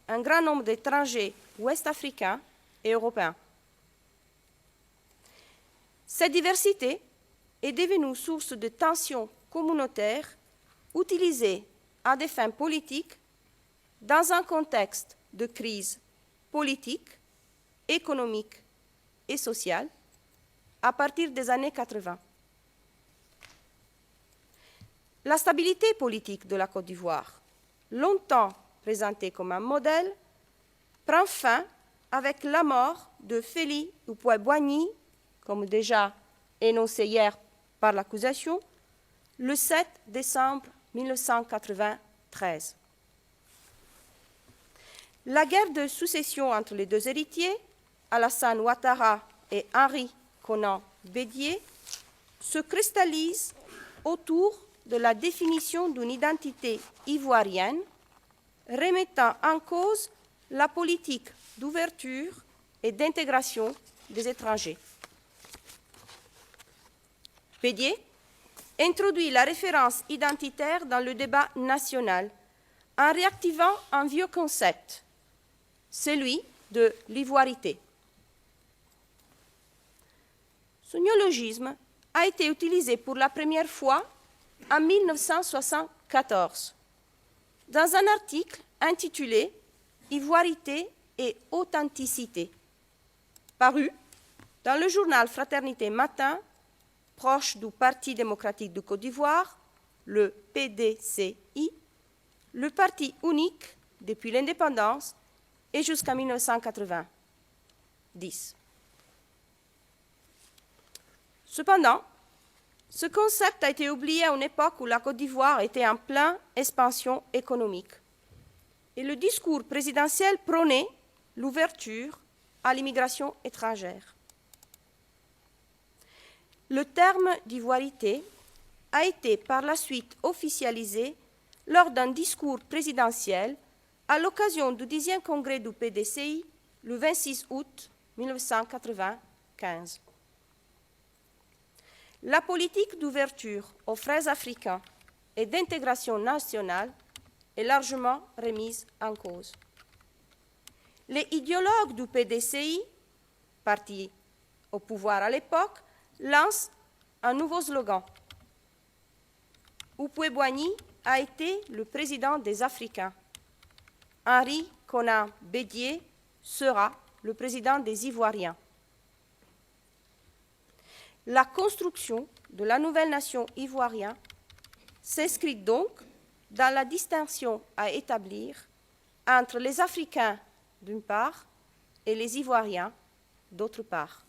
un grand nombre d'étrangers ouest-africains et européens. Cette diversité est devenue source de tensions communautaires utilisées à des fins politiques dans un contexte de crise politique, économique et sociale à partir des années 80. La stabilité politique de la Côte d'Ivoire, longtemps présentée comme un modèle, prend fin avec la mort de Félix Houphouët-Boigny, comme déjà énoncé hier par l'accusation, le 7 décembre 1993. La guerre de succession entre les deux héritiers, Alassane Ouattara et Henri Konan Bédié, se cristallise autour de la définition d'une identité ivoirienne, remettant en cause la politique d'ouverture et d'intégration des étrangers. Bédié introduit la référence identitaire dans le débat national en réactivant un vieux concept, celui de l'ivoirité. Ce néologisme a été utilisé pour la première fois en 1974 dans un article intitulé « Ivoirité et authenticité », paru dans le journal Fraternité Matin, proche du Parti démocratique de Côte d'Ivoire, le PDCI, le parti unique depuis l'indépendance et jusqu'en 1990. Cependant, ce concept a été oublié à une époque où la Côte d'Ivoire était en pleine expansion économique. Et le discours présidentiel prônait l'ouverture à l'immigration étrangère. Le terme d'ivoirité a été par la suite officialisé lors d'un discours présidentiel à l'occasion du 10e congrès du PDCI le 26 août 1995. La politique d'ouverture aux frères africains et d'intégration nationale est largement remise en cause. Les idéologues du PDCI, parti au pouvoir à l'époque, lancent un nouveau slogan. Houphouët-Boigny a été le président des Africains. Henri Konan Bédié sera le président des Ivoiriens. La construction de la nouvelle nation ivoirienne s'inscrit donc dans la distinction à établir entre les Africains d'une part et les Ivoiriens d'autre part.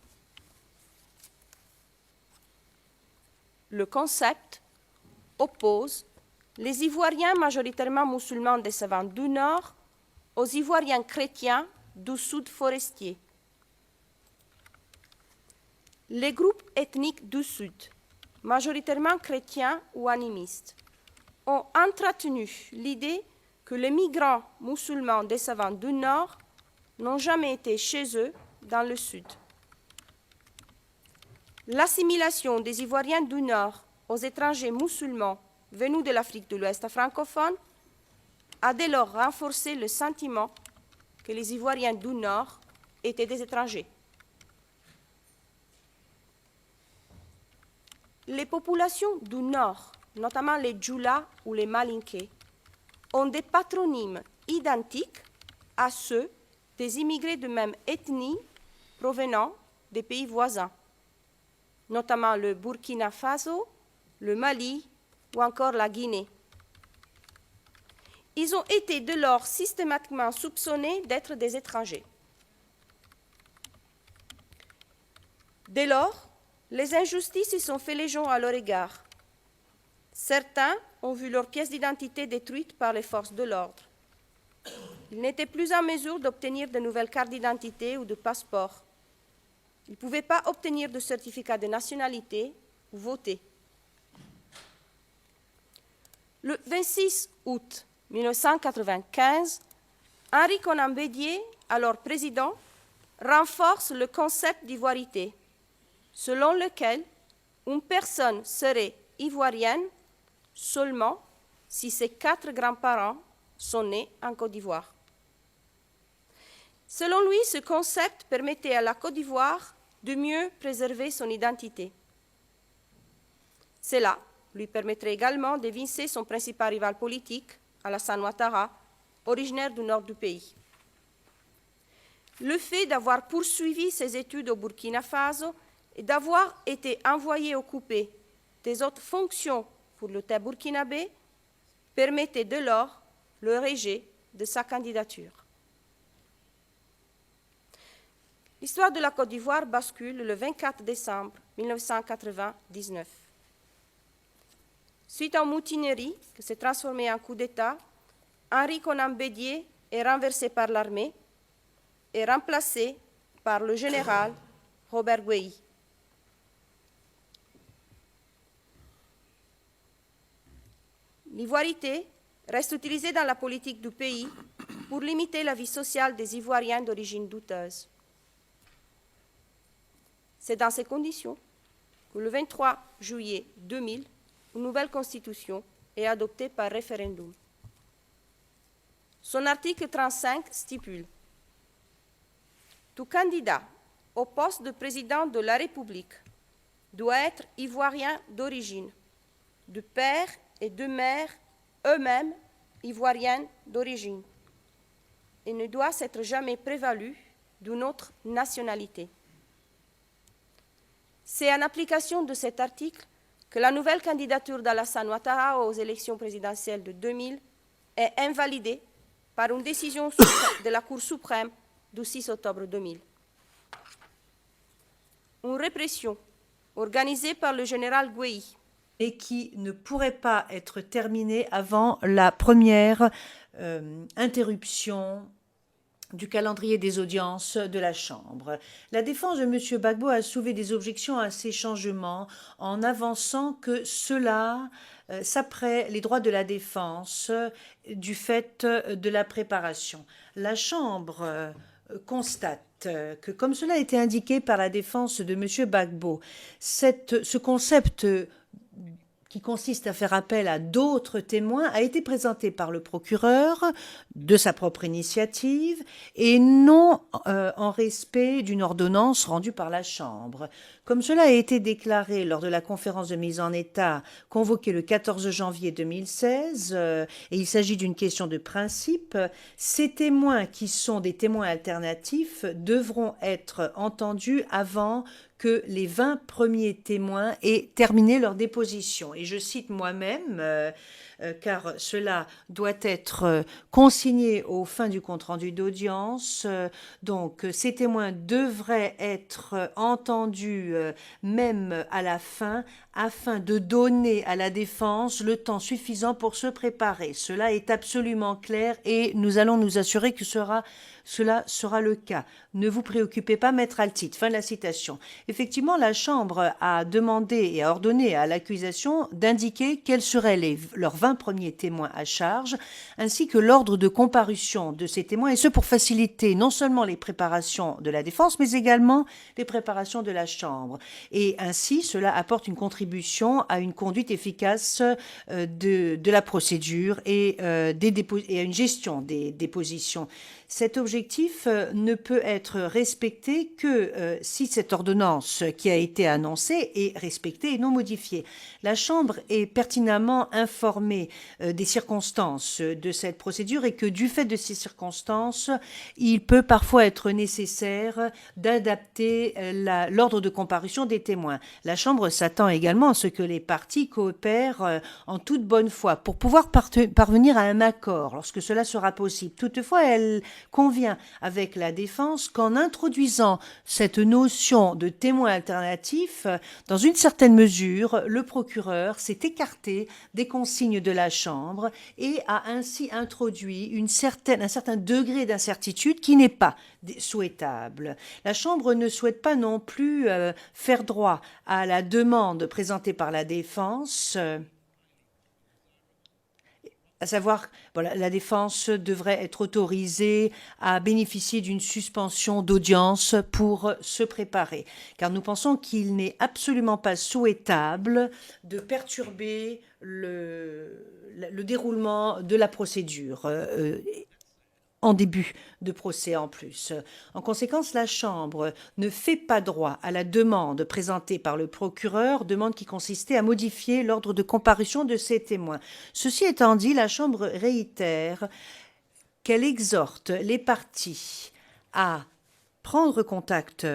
Le concept oppose les Ivoiriens majoritairement musulmans des savanes du Nord aux Ivoiriens chrétiens du Sud forestier. Les groupes ethniques du Sud, majoritairement chrétiens ou animistes, ont entretenu l'idée que les migrants musulmans des savanes du Nord n'ont jamais été chez eux dans le Sud. L'assimilation des Ivoiriens du Nord aux étrangers musulmans venus de l'Afrique de l'Ouest francophone a dès lors renforcé le sentiment que les Ivoiriens du Nord étaient des étrangers. Les populations du Nord, notamment les Djoula ou les Malinké, ont des patronymes identiques à ceux des immigrés de même ethnie provenant des pays voisins, notamment le Burkina Faso, le Mali ou encore la Guinée. Ils ont été dès lors systématiquement soupçonnés d'être des étrangers. Dès lors, les injustices se sont fait légion à leur égard. Certains ont vu leurs pièces d'identité détruites par les forces de l'ordre. Ils n'étaient plus en mesure d'obtenir de nouvelles cartes d'identité ou de passeports. Ils ne pouvaient pas obtenir de certificat de nationalité ou voter. Le 26 août 1995, Henri Konan Bédié, alors président, renforce le concept d'ivoirité, selon lequel une personne serait ivoirienne seulement si ses 4 grands-parents sont nés en Côte d'Ivoire. Selon lui, ce concept permettait à la Côte d'Ivoire de mieux préserver son identité. Cela lui permettrait également d'évincer son principal rival politique, Alassane Ouattara, originaire du nord du pays. Le fait d'avoir poursuivi ses études au Burkina Faso et d'avoir été envoyé occuper des autres fonctions pour l'État burkinabé permettait dès lors le rejet de sa candidature. L'histoire de la Côte d'Ivoire bascule le 24 décembre 1999. Suite à une mutinerie qui s'est transformée en coup d'État, Henri Konan Bédié est renversé par l'armée et remplacé par le général Robert Guéhi. L'ivoirité reste utilisée dans la politique du pays pour limiter la vie sociale des Ivoiriens d'origine douteuse. C'est dans ces conditions que le 23 juillet 2000, une nouvelle constitution est adoptée par référendum. Son article 35 stipule: tout candidat au poste de président de la République doit être ivoirien d'origine, de père et de mère eux-mêmes ivoiriennes d'origine, et ne doit s'être jamais prévalu d'une autre nationalité. C'est en application de cet article que la nouvelle candidature d'Alassane Ouattara aux élections présidentielles de 2000 est invalidée par une décision de la Cour suprême du 6 octobre 2000. Une répression organisée par le général Guéhi et qui ne pourrait pas être terminée avant la première interruption du calendrier des audiences de la Chambre. La défense de M. Gbagbo a soulevé des objections à ces changements en avançant que cela s'apprête les droits de la défense du fait de la préparation. La Chambre constate que, comme cela a été indiqué par la défense de M. Gbagbo, ce concept qui consiste à faire appel à d'autres témoins, a été présenté par le procureur de sa propre initiative et non en respect d'une ordonnance rendue par la Chambre. Comme cela a été déclaré lors de la conférence de mise en état convoquée le 14 janvier 2016, et il s'agit d'une question de principe, ces témoins qui sont des témoins alternatifs devront être entendus avant que les 20 premiers témoins aient terminé leur déposition. Et je cite moi-même, car cela doit être consigné aux fins du compte-rendu d'audience. Donc, ces témoins devraient être entendus même à la fin, afin de donner à la défense le temps suffisant pour se préparer. Cela est absolument clair et nous allons nous assurer que cela sera le cas. Ne vous préoccupez pas, maître Altit. Fin de la citation. Effectivement, la Chambre a demandé et a ordonné à l'accusation d'indiquer quels seraient leurs 20 premiers témoins à charge, ainsi que l'ordre de comparution de ces témoins, et ce pour faciliter non seulement les préparations de la défense, mais également les préparations de la Chambre. Et ainsi, cela apporte une contribution à une conduite efficace de la procédure et à une gestion des dépositions. Cet objectif ne peut être respecté que si cette ordonnance qui a été annoncée est respectée et non modifiée. La Chambre est pertinemment informée des circonstances de cette procédure et que du fait de ces circonstances, il peut parfois être nécessaire d'adapter l'ordre de comparution des témoins. La Chambre s'attend également à ce que les parties coopèrent en toute bonne foi pour pouvoir parvenir à un accord lorsque cela sera possible. Toutefois, elle convient avec la défense qu'en introduisant cette notion de témoin alternatif, dans une certaine mesure, le procureur s'est écarté des consignes de la Chambre et a ainsi introduit un certain degré d'incertitude qui n'est pas souhaitable. La Chambre ne souhaite pas non plus faire droit à la demande présentée par la défense à savoir, voilà, la défense devrait être autorisée à bénéficier d'une suspension d'audience pour se préparer, car nous pensons qu'il n'est absolument pas souhaitable de perturber le déroulement de la procédure. En début de procès en plus. En conséquence, la Chambre ne fait pas droit à la demande présentée par le procureur, demande qui consistait à modifier l'ordre de comparution de ces témoins. Ceci étant dit, la Chambre réitère qu'elle exhorte les parties à prendre contact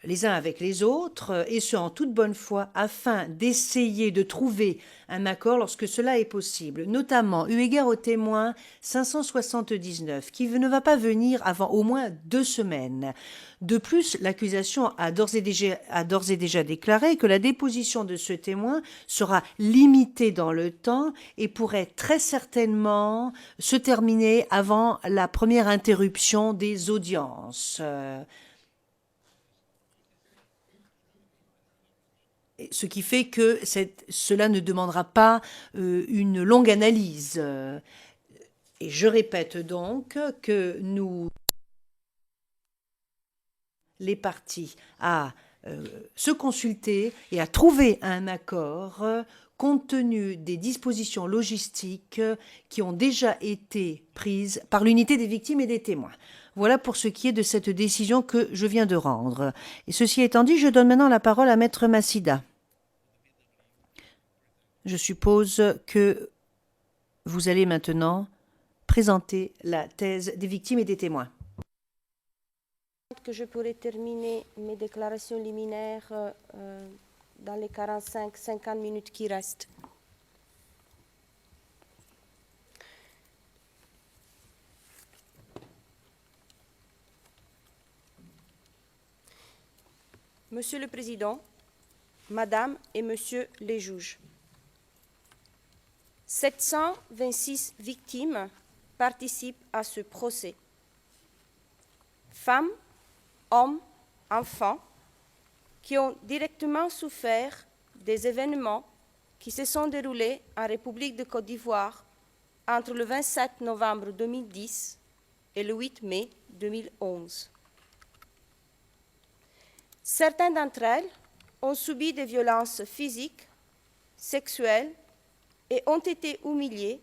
les uns avec les autres, et ce en toute bonne foi, afin d'essayer de trouver un accord lorsque cela est possible, notamment eu égard au témoin 579, qui ne va pas venir avant au moins 2 semaines. De plus, l'accusation a d'ores et déjà déclaré que la déposition de ce témoin sera limitée dans le temps et pourrait très certainement se terminer avant la première interruption des audiences. Ce qui fait que cela ne demandera pas une longue analyse. Et je répète donc que nous, les parties, à se consulter et à trouver un accord compte tenu des dispositions logistiques qui ont déjà été prises par l'unité des victimes et des témoins. Voilà pour ce qui est de cette décision que je viens de rendre. Et ceci étant dit, je donne maintenant la parole à Maître Massida. Je suppose que vous allez maintenant présenter la thèse des victimes et des témoins. Que je pourrais terminer mes déclarations liminaires dans les 45-50 minutes qui restent. Monsieur le Président, Madame et Monsieur les juges, 726 victimes participent à ce procès. Femmes, hommes, enfants, qui ont directement souffert des événements qui se sont déroulés en République de Côte d'Ivoire entre le 27 novembre 2010 et le 8 mai 2011. Certaines d'entre elles ont subi des violences physiques, sexuelles et ont été humiliées,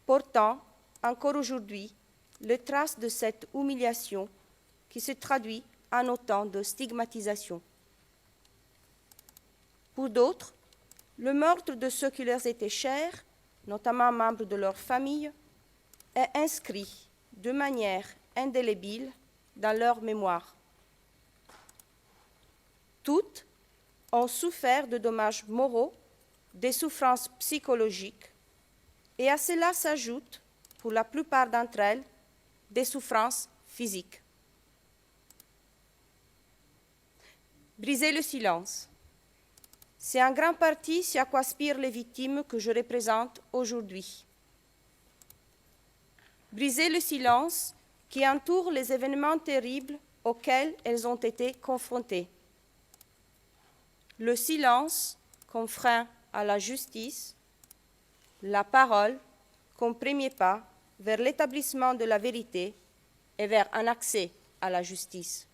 portant encore aujourd'hui les traces de cette humiliation qui se traduit en autant de stigmatisation. Pour d'autres, le meurtre de ceux qui leur étaient chers, notamment membres de leur famille, est inscrit de manière indélébile dans leur mémoire. Toutes ont souffert de dommages moraux, des souffrances psychologiques, et à cela s'ajoutent, pour la plupart d'entre elles, des souffrances physiques. Briser le silence. C'est en grande partie ce à quoi aspirent les victimes que je représente aujourd'hui. Briser le silence qui entoure les événements terribles auxquels elles ont été confrontées. Le silence comme frein à la justice, la parole comme premier pas vers l'établissement de la vérité et vers un accès à la justice.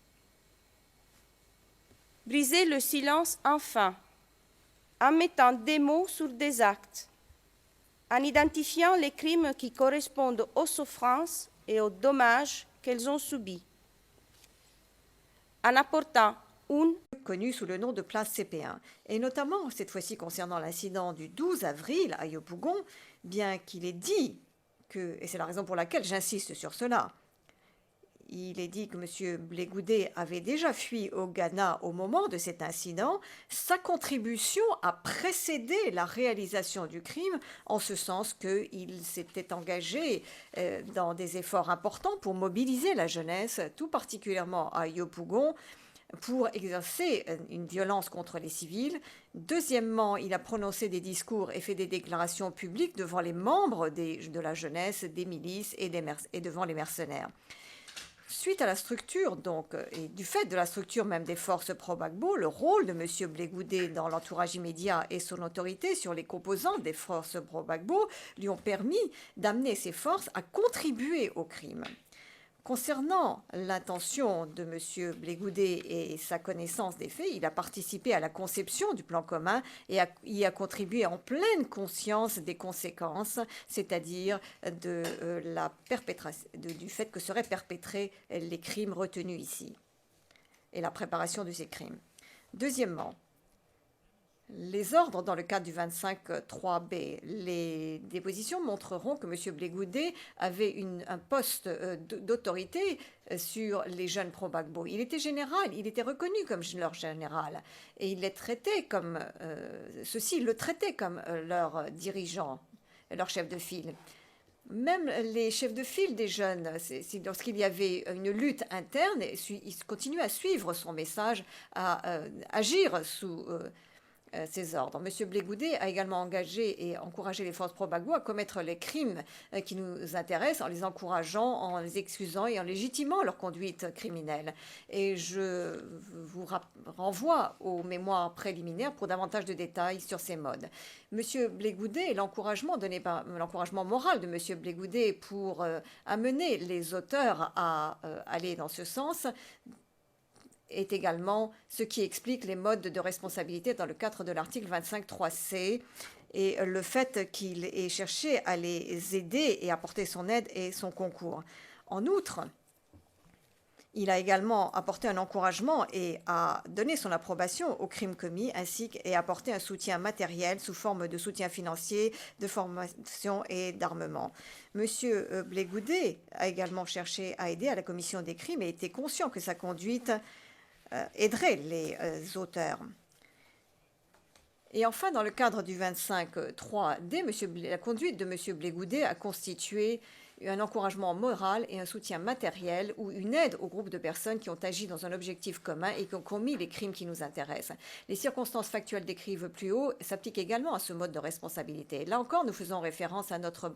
Briser le silence enfin, en mettant des mots sur des actes, en identifiant les crimes qui correspondent aux souffrances et aux dommages qu'elles ont subis, en apportant connu sous le nom de place CP1, et notamment cette fois-ci concernant l'incident du 12 avril à Yopougon, bien qu'il ait dit que, et c'est la raison pour laquelle j'insiste sur cela, il est dit que M. Blé Goudet avait déjà fui au Ghana au moment de cet incident. Sa contribution a précédé la réalisation du crime, en ce sens qu'il s'était engagé dans des efforts importants pour mobiliser la jeunesse, tout particulièrement à Yopougon, pour exercer une violence contre les civils. Deuxièmement, il a prononcé des discours et fait des déclarations publiques devant les membres de la jeunesse, des milices et devant les mercenaires. Suite à la structure, donc, et du fait de la structure même des forces pro-Gbagbo, le rôle de M. Blé Goudé dans l'entourage immédiat et son autorité sur les composantes des forces pro-Gbagbo lui ont permis d'amener ces forces à contribuer au crime. Concernant l'intention de M. Blé Goudé et sa connaissance des faits, il a participé à la conception du plan commun et y a contribué en pleine conscience des conséquences, c'est-à-dire du fait que seraient perpétrés les crimes retenus ici et la préparation de ces crimes. Deuxièmement, les ordres dans le cadre du 25.3b, les dépositions montreront que M. Blé Goudé avait un poste d'autorité sur les jeunes pro-Gbagbo. Il était général, il était reconnu comme leur général et il les traitait comme, ceux-ci le traitaient comme leur dirigeant, leur chef de file. Même les chefs de file des jeunes, lorsqu'il y avait une lutte interne, ils continuaient à suivre son message, à agir sous ses ordres. M. Blé Goudé a également engagé et encouragé les forces pro-Gbagbo à commettre les crimes qui nous intéressent en les encourageant, en les excusant et en légitimant leur conduite criminelle. Et je vous renvoie aux mémoires préliminaires pour davantage de détails sur ces modes. M. Blé Goudé et l'encouragement moral de M. Blé Goudé pour amener les auteurs à aller dans ce sens est également ce qui explique les modes de responsabilité dans le cadre de l'article 25.3c et le fait qu'il ait cherché à les aider et apporter son aide et son concours. En outre, il a également apporté un encouragement et a donné son approbation aux crimes commis, ainsi qu'à apporté un soutien matériel sous forme de soutien financier, de formation et d'armement. Monsieur Blé Goudé a également cherché à aider à la commission des crimes et était conscient que sa conduite aiderait les auteurs. Et enfin, dans le cadre du 25.3d, la conduite de M. Blé Goudé a constitué un encouragement moral et un soutien matériel ou une aide au groupe de personnes qui ont agi dans un objectif commun et qui ont commis les crimes qui nous intéressent. Les circonstances factuelles décrites plus haut s'appliquent également à ce mode de responsabilité. Là encore, nous faisons référence à notre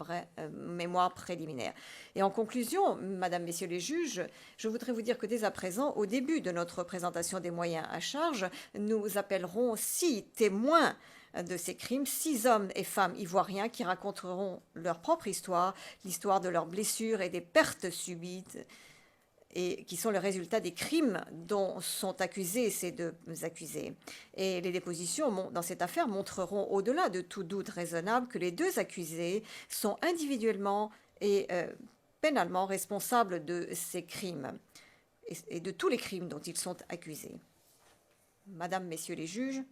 mémoire préliminaire. Et en conclusion, Madame, Messieurs les juges, je voudrais vous dire que dès à présent, au début de notre présentation des moyens à charge, nous appellerons 6 témoins de ces crimes, 6 hommes et femmes ivoiriens qui raconteront leur propre histoire, l'histoire de leurs blessures et des pertes subites, et qui sont le résultat des crimes dont sont accusés ces deux accusés. Et les dépositions dans cette affaire montreront, au-delà de tout doute raisonnable, que les deux accusés sont individuellement et pénalement responsables de ces crimes et de tous les crimes dont ils sont accusés. Madame, Messieurs les juges,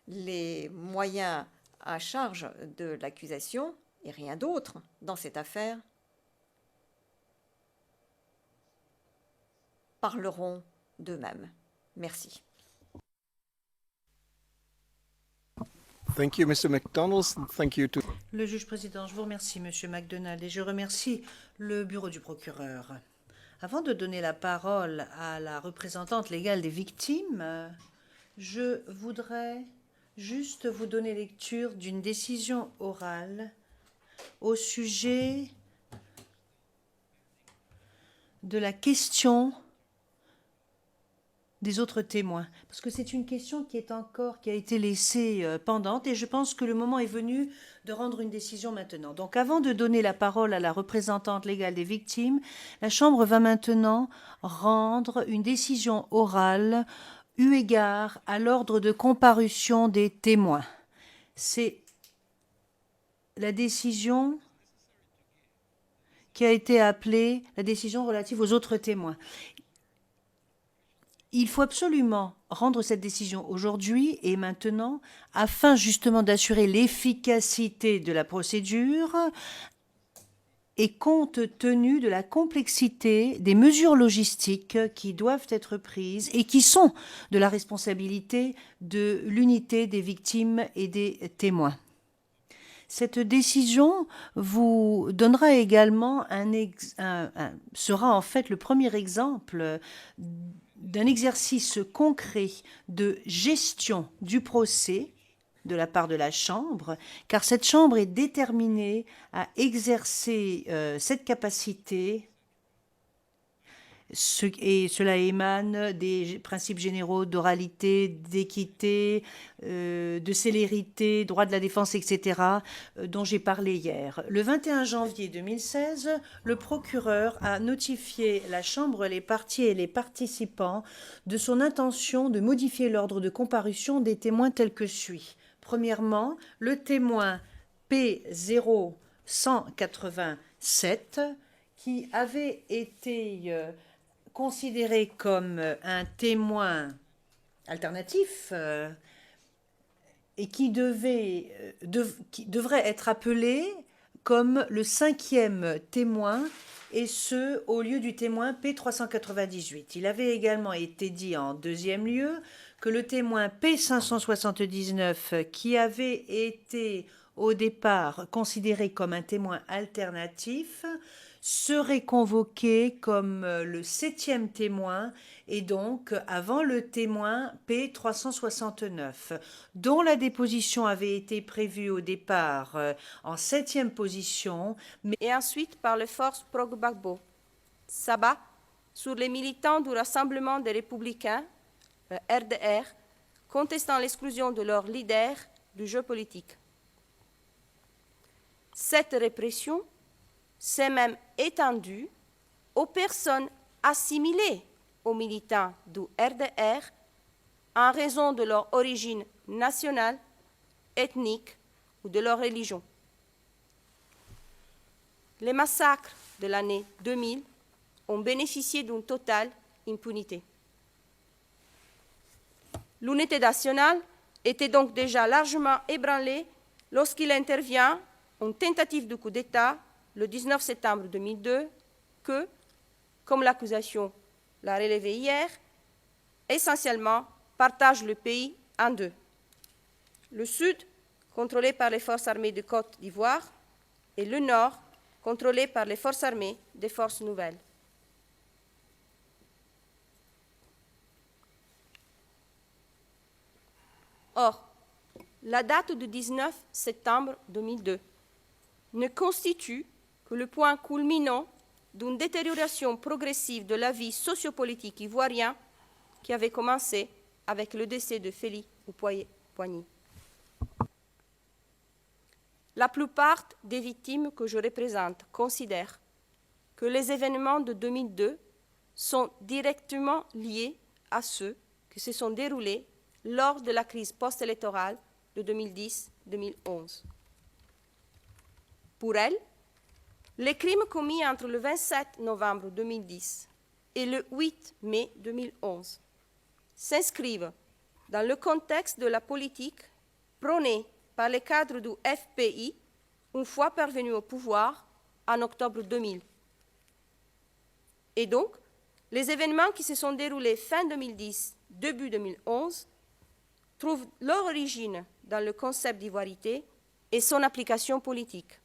les moyens à charge de l'accusation et rien d'autre dans cette affaire parleront d'eux-mêmes. Merci. Thank you, Mr. McDonald. Thank you to... Le juge président, je vous remercie, Monsieur MacDonald, et je remercie le bureau du procureur. Avant de donner la parole à la représentante légale des victimes, je voudrais juste vous donner lecture d'une décision orale au sujet de la question des autres témoins. Parce que c'est une question qui a été laissée pendante et je pense que le moment est venu de rendre une décision maintenant. Donc avant de donner la parole à la représentante légale des victimes, la Chambre va maintenant rendre une décision orale eu égard à l'ordre de comparution des témoins. C'est la décision qui a été appelée la décision relative aux autres témoins. Il faut absolument rendre cette décision aujourd'hui et maintenant afin justement d'assurer l'efficacité de la procédure et compte tenu de la complexité des mesures logistiques qui doivent être prises et qui sont de la responsabilité de l'unité des victimes et des témoins. Cette décision vous donnera également sera en fait le premier exemple d'un exercice concret de gestion du procès de la part de la Chambre, car cette Chambre est déterminée à exercer cette capacité, et cela émane des principes généraux d'oralité, d'équité, de célérité, droit de la défense, etc., dont j'ai parlé hier. Le 21 janvier 2016, le procureur a notifié la Chambre, les parties et les participants de son intention de modifier l'ordre de comparution des témoins tel que suit. Premièrement, le témoin P0187, qui avait été considéré comme un témoin alternatif et qui devrait être appelé comme le 5e témoin, et ce, au lieu du témoin P398. Il avait également été dit en deuxième lieu que le témoin P579, qui avait été au départ considéré comme un témoin alternatif, serait convoqué comme le 7e témoin, et donc avant le témoin P369, dont la déposition avait été prévue au départ en 7e position, et ensuite par les forces pro-Gbagbo, s'abat sur les militants du Rassemblement des Républicains, le RDR, contestant l'exclusion de leur leader du jeu politique. Cette répression s'est même étendue aux personnes assimilées aux militants du RDR en raison de leur origine nationale, ethnique ou de leur religion. Les massacres de l'année 2000 ont bénéficié d'une totale impunité. L'unité nationale était donc déjà largement ébranlée lorsqu'il intervient une tentative de coup d'État le 19 septembre 2002 que, comme l'accusation l'a relevé hier, essentiellement partage le pays en deux. Le sud, contrôlé par les forces armées de Côte d'Ivoire, et le nord, contrôlé par les forces armées des Forces nouvelles. Or, la date du 19 septembre 2002 ne constitue que le point culminant d'une détérioration progressive de la vie sociopolitique ivoirienne qui avait commencé avec le décès de Félix Houphouët-Boigny. La plupart des victimes que je représente considèrent que les événements de 2002 sont directement liés à ceux qui se sont déroulés lors de la crise post-électorale de 2010-2011. Pour elles, les crimes commis entre le 27 novembre 2010 et le 8 mai 2011 s'inscrivent dans le contexte de la politique prônée par les cadres du FPI une fois parvenus au pouvoir en octobre 2000. Et donc, les événements qui se sont déroulés fin 2010, début 2011, trouvent leur origine dans le concept d'ivoirité et son application politique.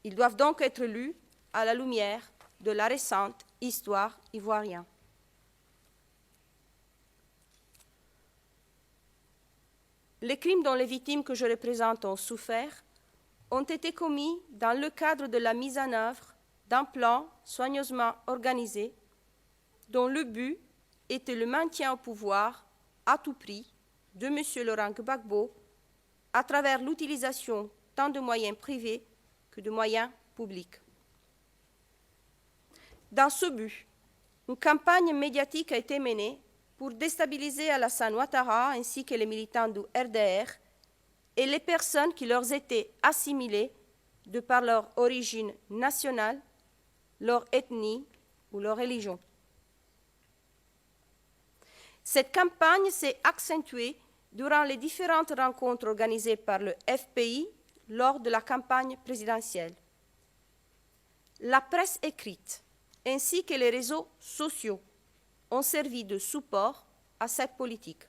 Ils doivent donc être lus à la lumière de la récente histoire ivoirienne. Les crimes dont les victimes que je représente ont souffert ont été commis dans le cadre de la mise en œuvre d'un plan soigneusement organisé dont le but était le maintien au pouvoir à tout prix de M. Laurent Gbagbo à travers l'utilisation tant de moyens privés que de moyens publics. Dans ce but, une campagne médiatique a été menée pour déstabiliser Alassane Ouattara ainsi que les militants du RDR et les personnes qui leur étaient assimilées de par leur origine nationale, leur ethnie ou leur religion. Cette campagne s'est accentuée durant les différentes rencontres organisées par le FPI lors de la campagne présidentielle. La presse écrite ainsi que les réseaux sociaux ont servi de support à cette politique.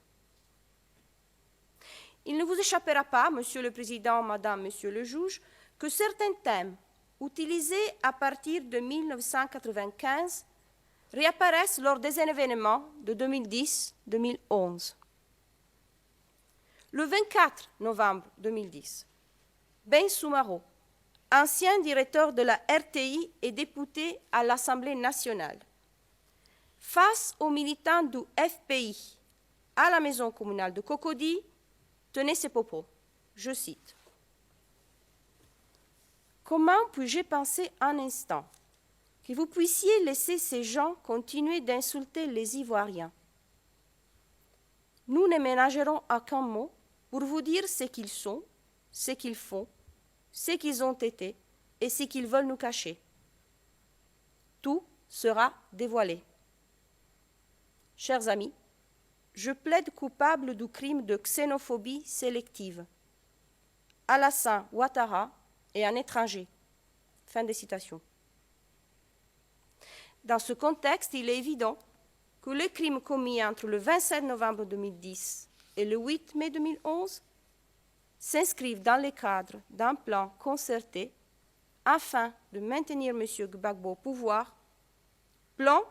Il ne vous échappera pas, Monsieur le Président, Madame, Monsieur le Juge, que certains thèmes utilisés à partir de 1995 réapparaissent lors des événements de 2010-2011. Le 24 novembre 2010, Ben Soumaro, ancien directeur de la RTI et député à l'Assemblée nationale, face aux militants du FPI à la maison communale de Cocody, tenait ces propos. Je cite. « Comment puis-je penser un instant que vous puissiez laisser ces gens continuer d'insulter les Ivoiriens? Nous ne ménagerons aucun mot pour vous dire ce qu'ils sont, ce qu'ils font, ce qu'ils ont été et ce qu'ils veulent nous cacher. Tout sera dévoilé. Chers amis, je plaide coupable du crime de xénophobie sélective. Alassane Ouattara est un étranger. » Fin de citation. Dans ce contexte, il est évident que les crimes commis entre le 27 novembre 2010 et le 8 mai 2011 s'inscrivent dans le cadre d'un plan concerté afin de maintenir M. Gbagbo au pouvoir, plan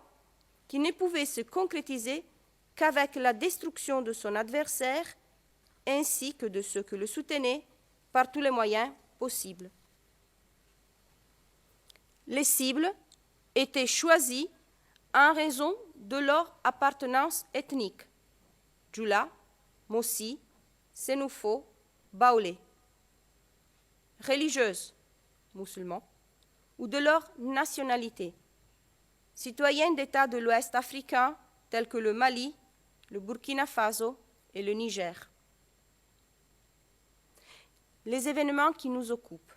qui ne pouvait se concrétiser qu'avec la destruction de son adversaire ainsi que de ceux que le soutenaient par tous les moyens possibles. Les cibles étaient choisies en raison de leur appartenance ethnique, Djoula, Mossi, Sénoufo, Baoulé, religieuses, musulmans, ou de leur nationalité, citoyens d'États de l'Ouest africain tels que le Mali, le Burkina Faso et le Niger. Les événements qui nous occupent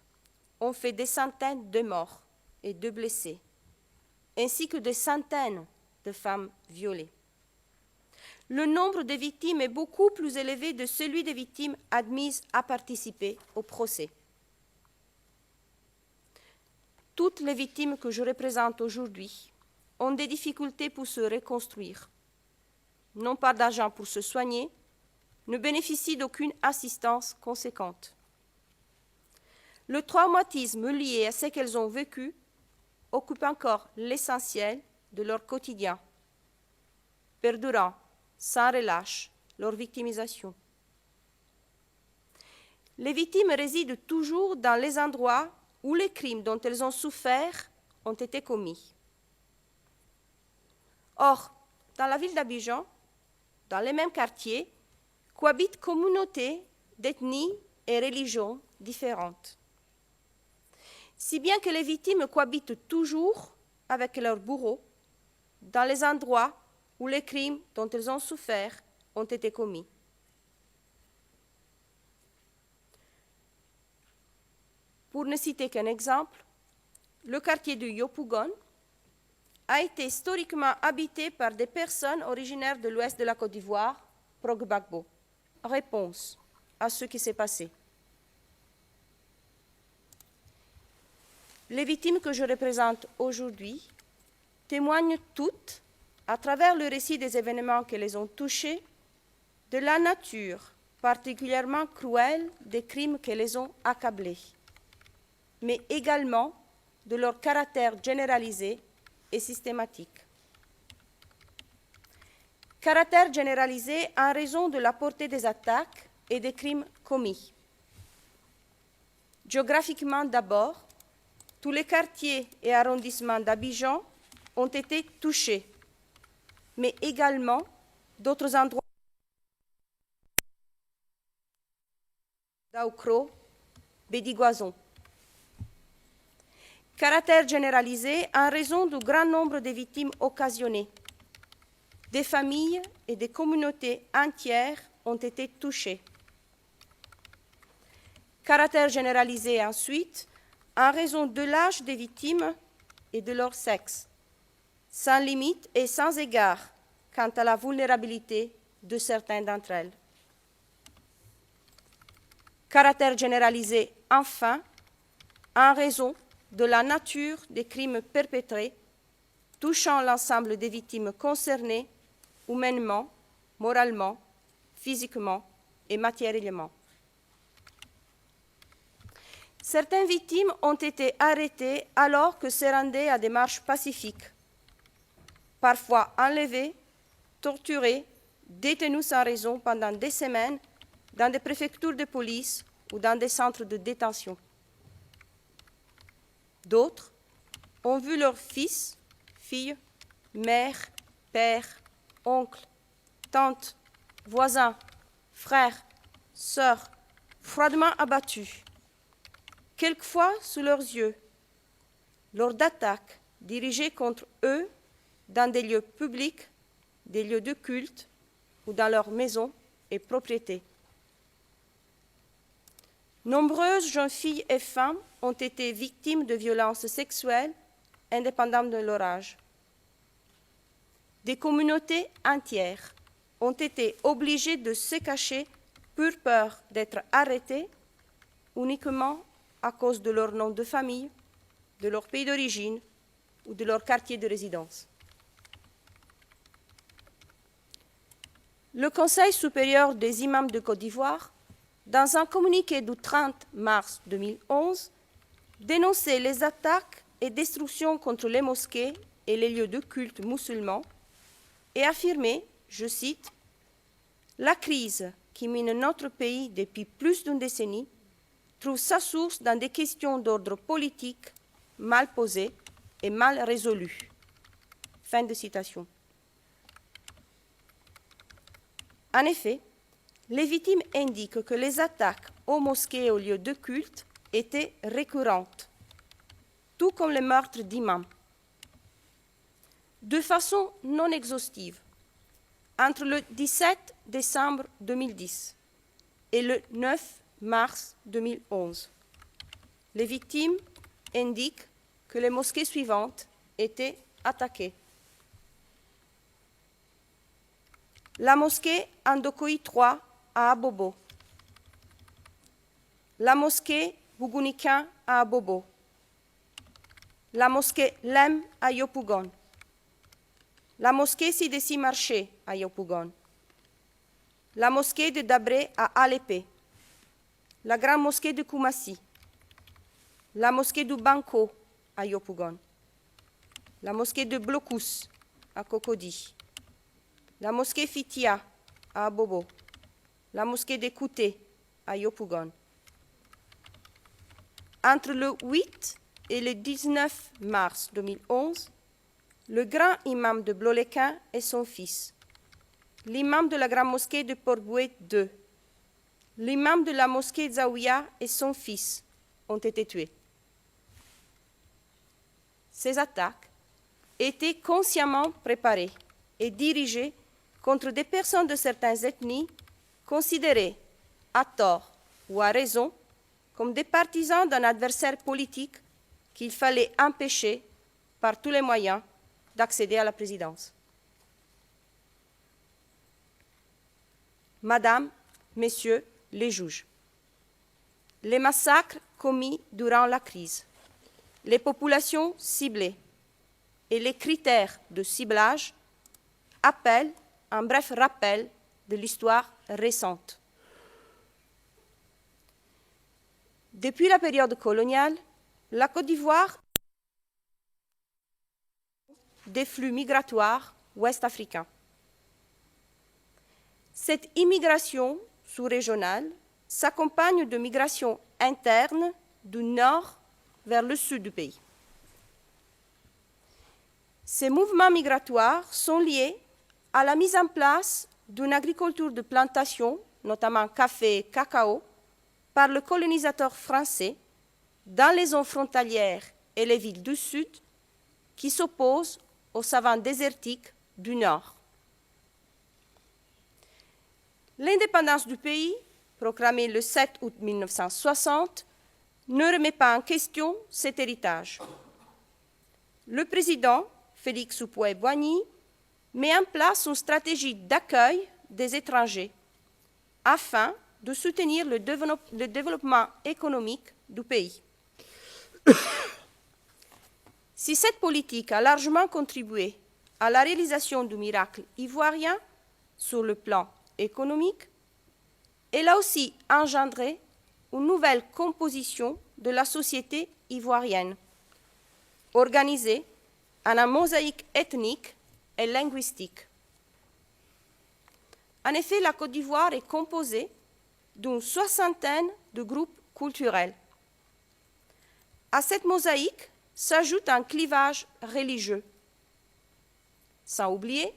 ont fait des centaines de morts et de blessés, ainsi que des centaines de femmes violées. Le nombre de victimes est beaucoup plus élevé de celui des victimes admises à participer au procès. Toutes les victimes que je représente aujourd'hui ont des difficultés pour se reconstruire, n'ont pas d'argent pour se soigner, ne bénéficient d'aucune assistance conséquente. Le traumatisme lié à ce qu'elles ont vécu occupe encore l'essentiel de leur quotidien, perdurant sans relâche leur victimisation. Les victimes résident toujours dans les endroits où les crimes dont elles ont souffert ont été commis. Or, dans la ville d'Abidjan, dans les mêmes quartiers, cohabitent communautés d'ethnies et religions différentes. Si bien que les victimes cohabitent toujours avec leurs bourreaux dans les endroits où les crimes dont elles ont souffert ont été commis. Pour ne citer qu'un exemple, le quartier de Yopougon a été historiquement habité par des personnes originaires de l'ouest de la Côte d'Ivoire, pro-Gbagbo. Réponse à ce qui s'est passé. Les victimes que je représente aujourd'hui témoignent toutes, à travers le récit des événements qui les ont touchées, de la nature particulièrement cruelle des crimes qui les ont accablées, mais également de leur caractère généralisé et systématique. Caractère généralisé en raison de la portée des attaques et des crimes commis. Géographiquement d'abord, tous les quartiers et arrondissements d'Abidjan ont été touchés, mais également d'autres endroits d'Aukro, Bédigoison. Caractère généralisé en raison du grand nombre de victimes occasionnées. Des familles et des communautés entières ont été touchées. Caractère généralisé ensuite en raison de l'âge des victimes et de leur sexe, sans limite et sans égard quant à la vulnérabilité de certains d'entre elles. Caractère généralisé enfin en raison de la nature des crimes perpétrés touchant l'ensemble des victimes concernées humainement, moralement, physiquement et matériellement. Certaines victimes ont été arrêtées alors que se rendaient à des marches pacifiques, parfois enlevées, torturées, détenues sans raison pendant des semaines dans des préfectures de police ou dans des centres de détention. D'autres ont vu leurs fils, filles, mères, pères, oncles, tantes, voisins, frères, sœurs, froidement abattus, quelquefois sous leurs yeux, lors d'attaques dirigées contre eux dans des lieux publics, des lieux de culte ou dans leurs maisons et propriétés. Nombreuses jeunes filles et femmes ont été victimes de violences sexuelles indépendantes de leur âge. Des communautés entières ont été obligées de se cacher pour peur d'être arrêtées uniquement à cause de leur nom de famille, de leur pays d'origine ou de leur quartier de résidence. Le Conseil supérieur des imams de Côte d'Ivoire, dans un communiqué du 30 mars 2011, dénonçait les attaques et destructions contre les mosquées et les lieux de culte musulmans et affirmait, je cite, « La crise qui mine notre pays depuis plus d'une décennie trouve sa source dans des questions d'ordre politique mal posées et mal résolues. » Fin de citation. En effet, les victimes indiquent que les attaques aux mosquées et aux lieux de culte étaient récurrentes, tout comme les meurtres d'imams. De façon non exhaustive, entre le 17 décembre 2010 et le 9 mars 2011, les victimes indiquent que les mosquées suivantes étaient attaquées. La mosquée Andokoy 3 à Abobo, la mosquée Bougouniquin à Abobo, la mosquée Lem à Yopougon, la mosquée Sidessi Marché à Yopougon, la mosquée de Dabré à Alépé, la grande mosquée de Koumassi, la mosquée du Banco à Yopougon, la mosquée de Blocus à Cocody, la mosquée Fitia à Abobo, la mosquée de Kouté à Yopougon. Entre le 8 et le 19 mars 2011, le grand imam de Bloléquin et son fils, l'imam de la grande mosquée de Port-Bouët II, l'imam de la mosquée Zaouia et son fils ont été tués. Ces attaques étaient consciemment préparées et dirigées contre des personnes de certaines ethnies considérées, à tort ou à raison, comme des partisans d'un adversaire politique qu'il fallait empêcher par tous les moyens d'accéder à la présidence. Madame, Messieurs les juges, les massacres commis durant la crise, les populations ciblées et les critères de ciblage appellent un bref rappel de l'histoire récente. Depuis la période coloniale, la Côte d'Ivoire des flux migratoires ouest-africains. Cette immigration sous-régionale s'accompagne de migrations internes du nord vers le sud du pays. Ces mouvements migratoires sont liés à la mise en place d'une agriculture de plantation, notamment café et cacao, par le colonisateur français dans les zones frontalières et les villes du sud qui s'opposent aux savanes désertiques du nord. L'indépendance du pays, proclamée le 7 août 1960, ne remet pas en question cet héritage. Le président, Félix Houphouët-Boigny, met en place une stratégie d'accueil des étrangers afin de soutenir le développement économique du pays. Si cette politique a largement contribué à la réalisation du miracle ivoirien sur le plan économique, elle a aussi engendré une nouvelle composition de la société ivoirienne, organisée en une mosaïque ethnique et linguistique. En effet, la Côte d'Ivoire est composée d'une soixantaine de groupes culturels. À cette mosaïque s'ajoute un clivage religieux. Sans oublier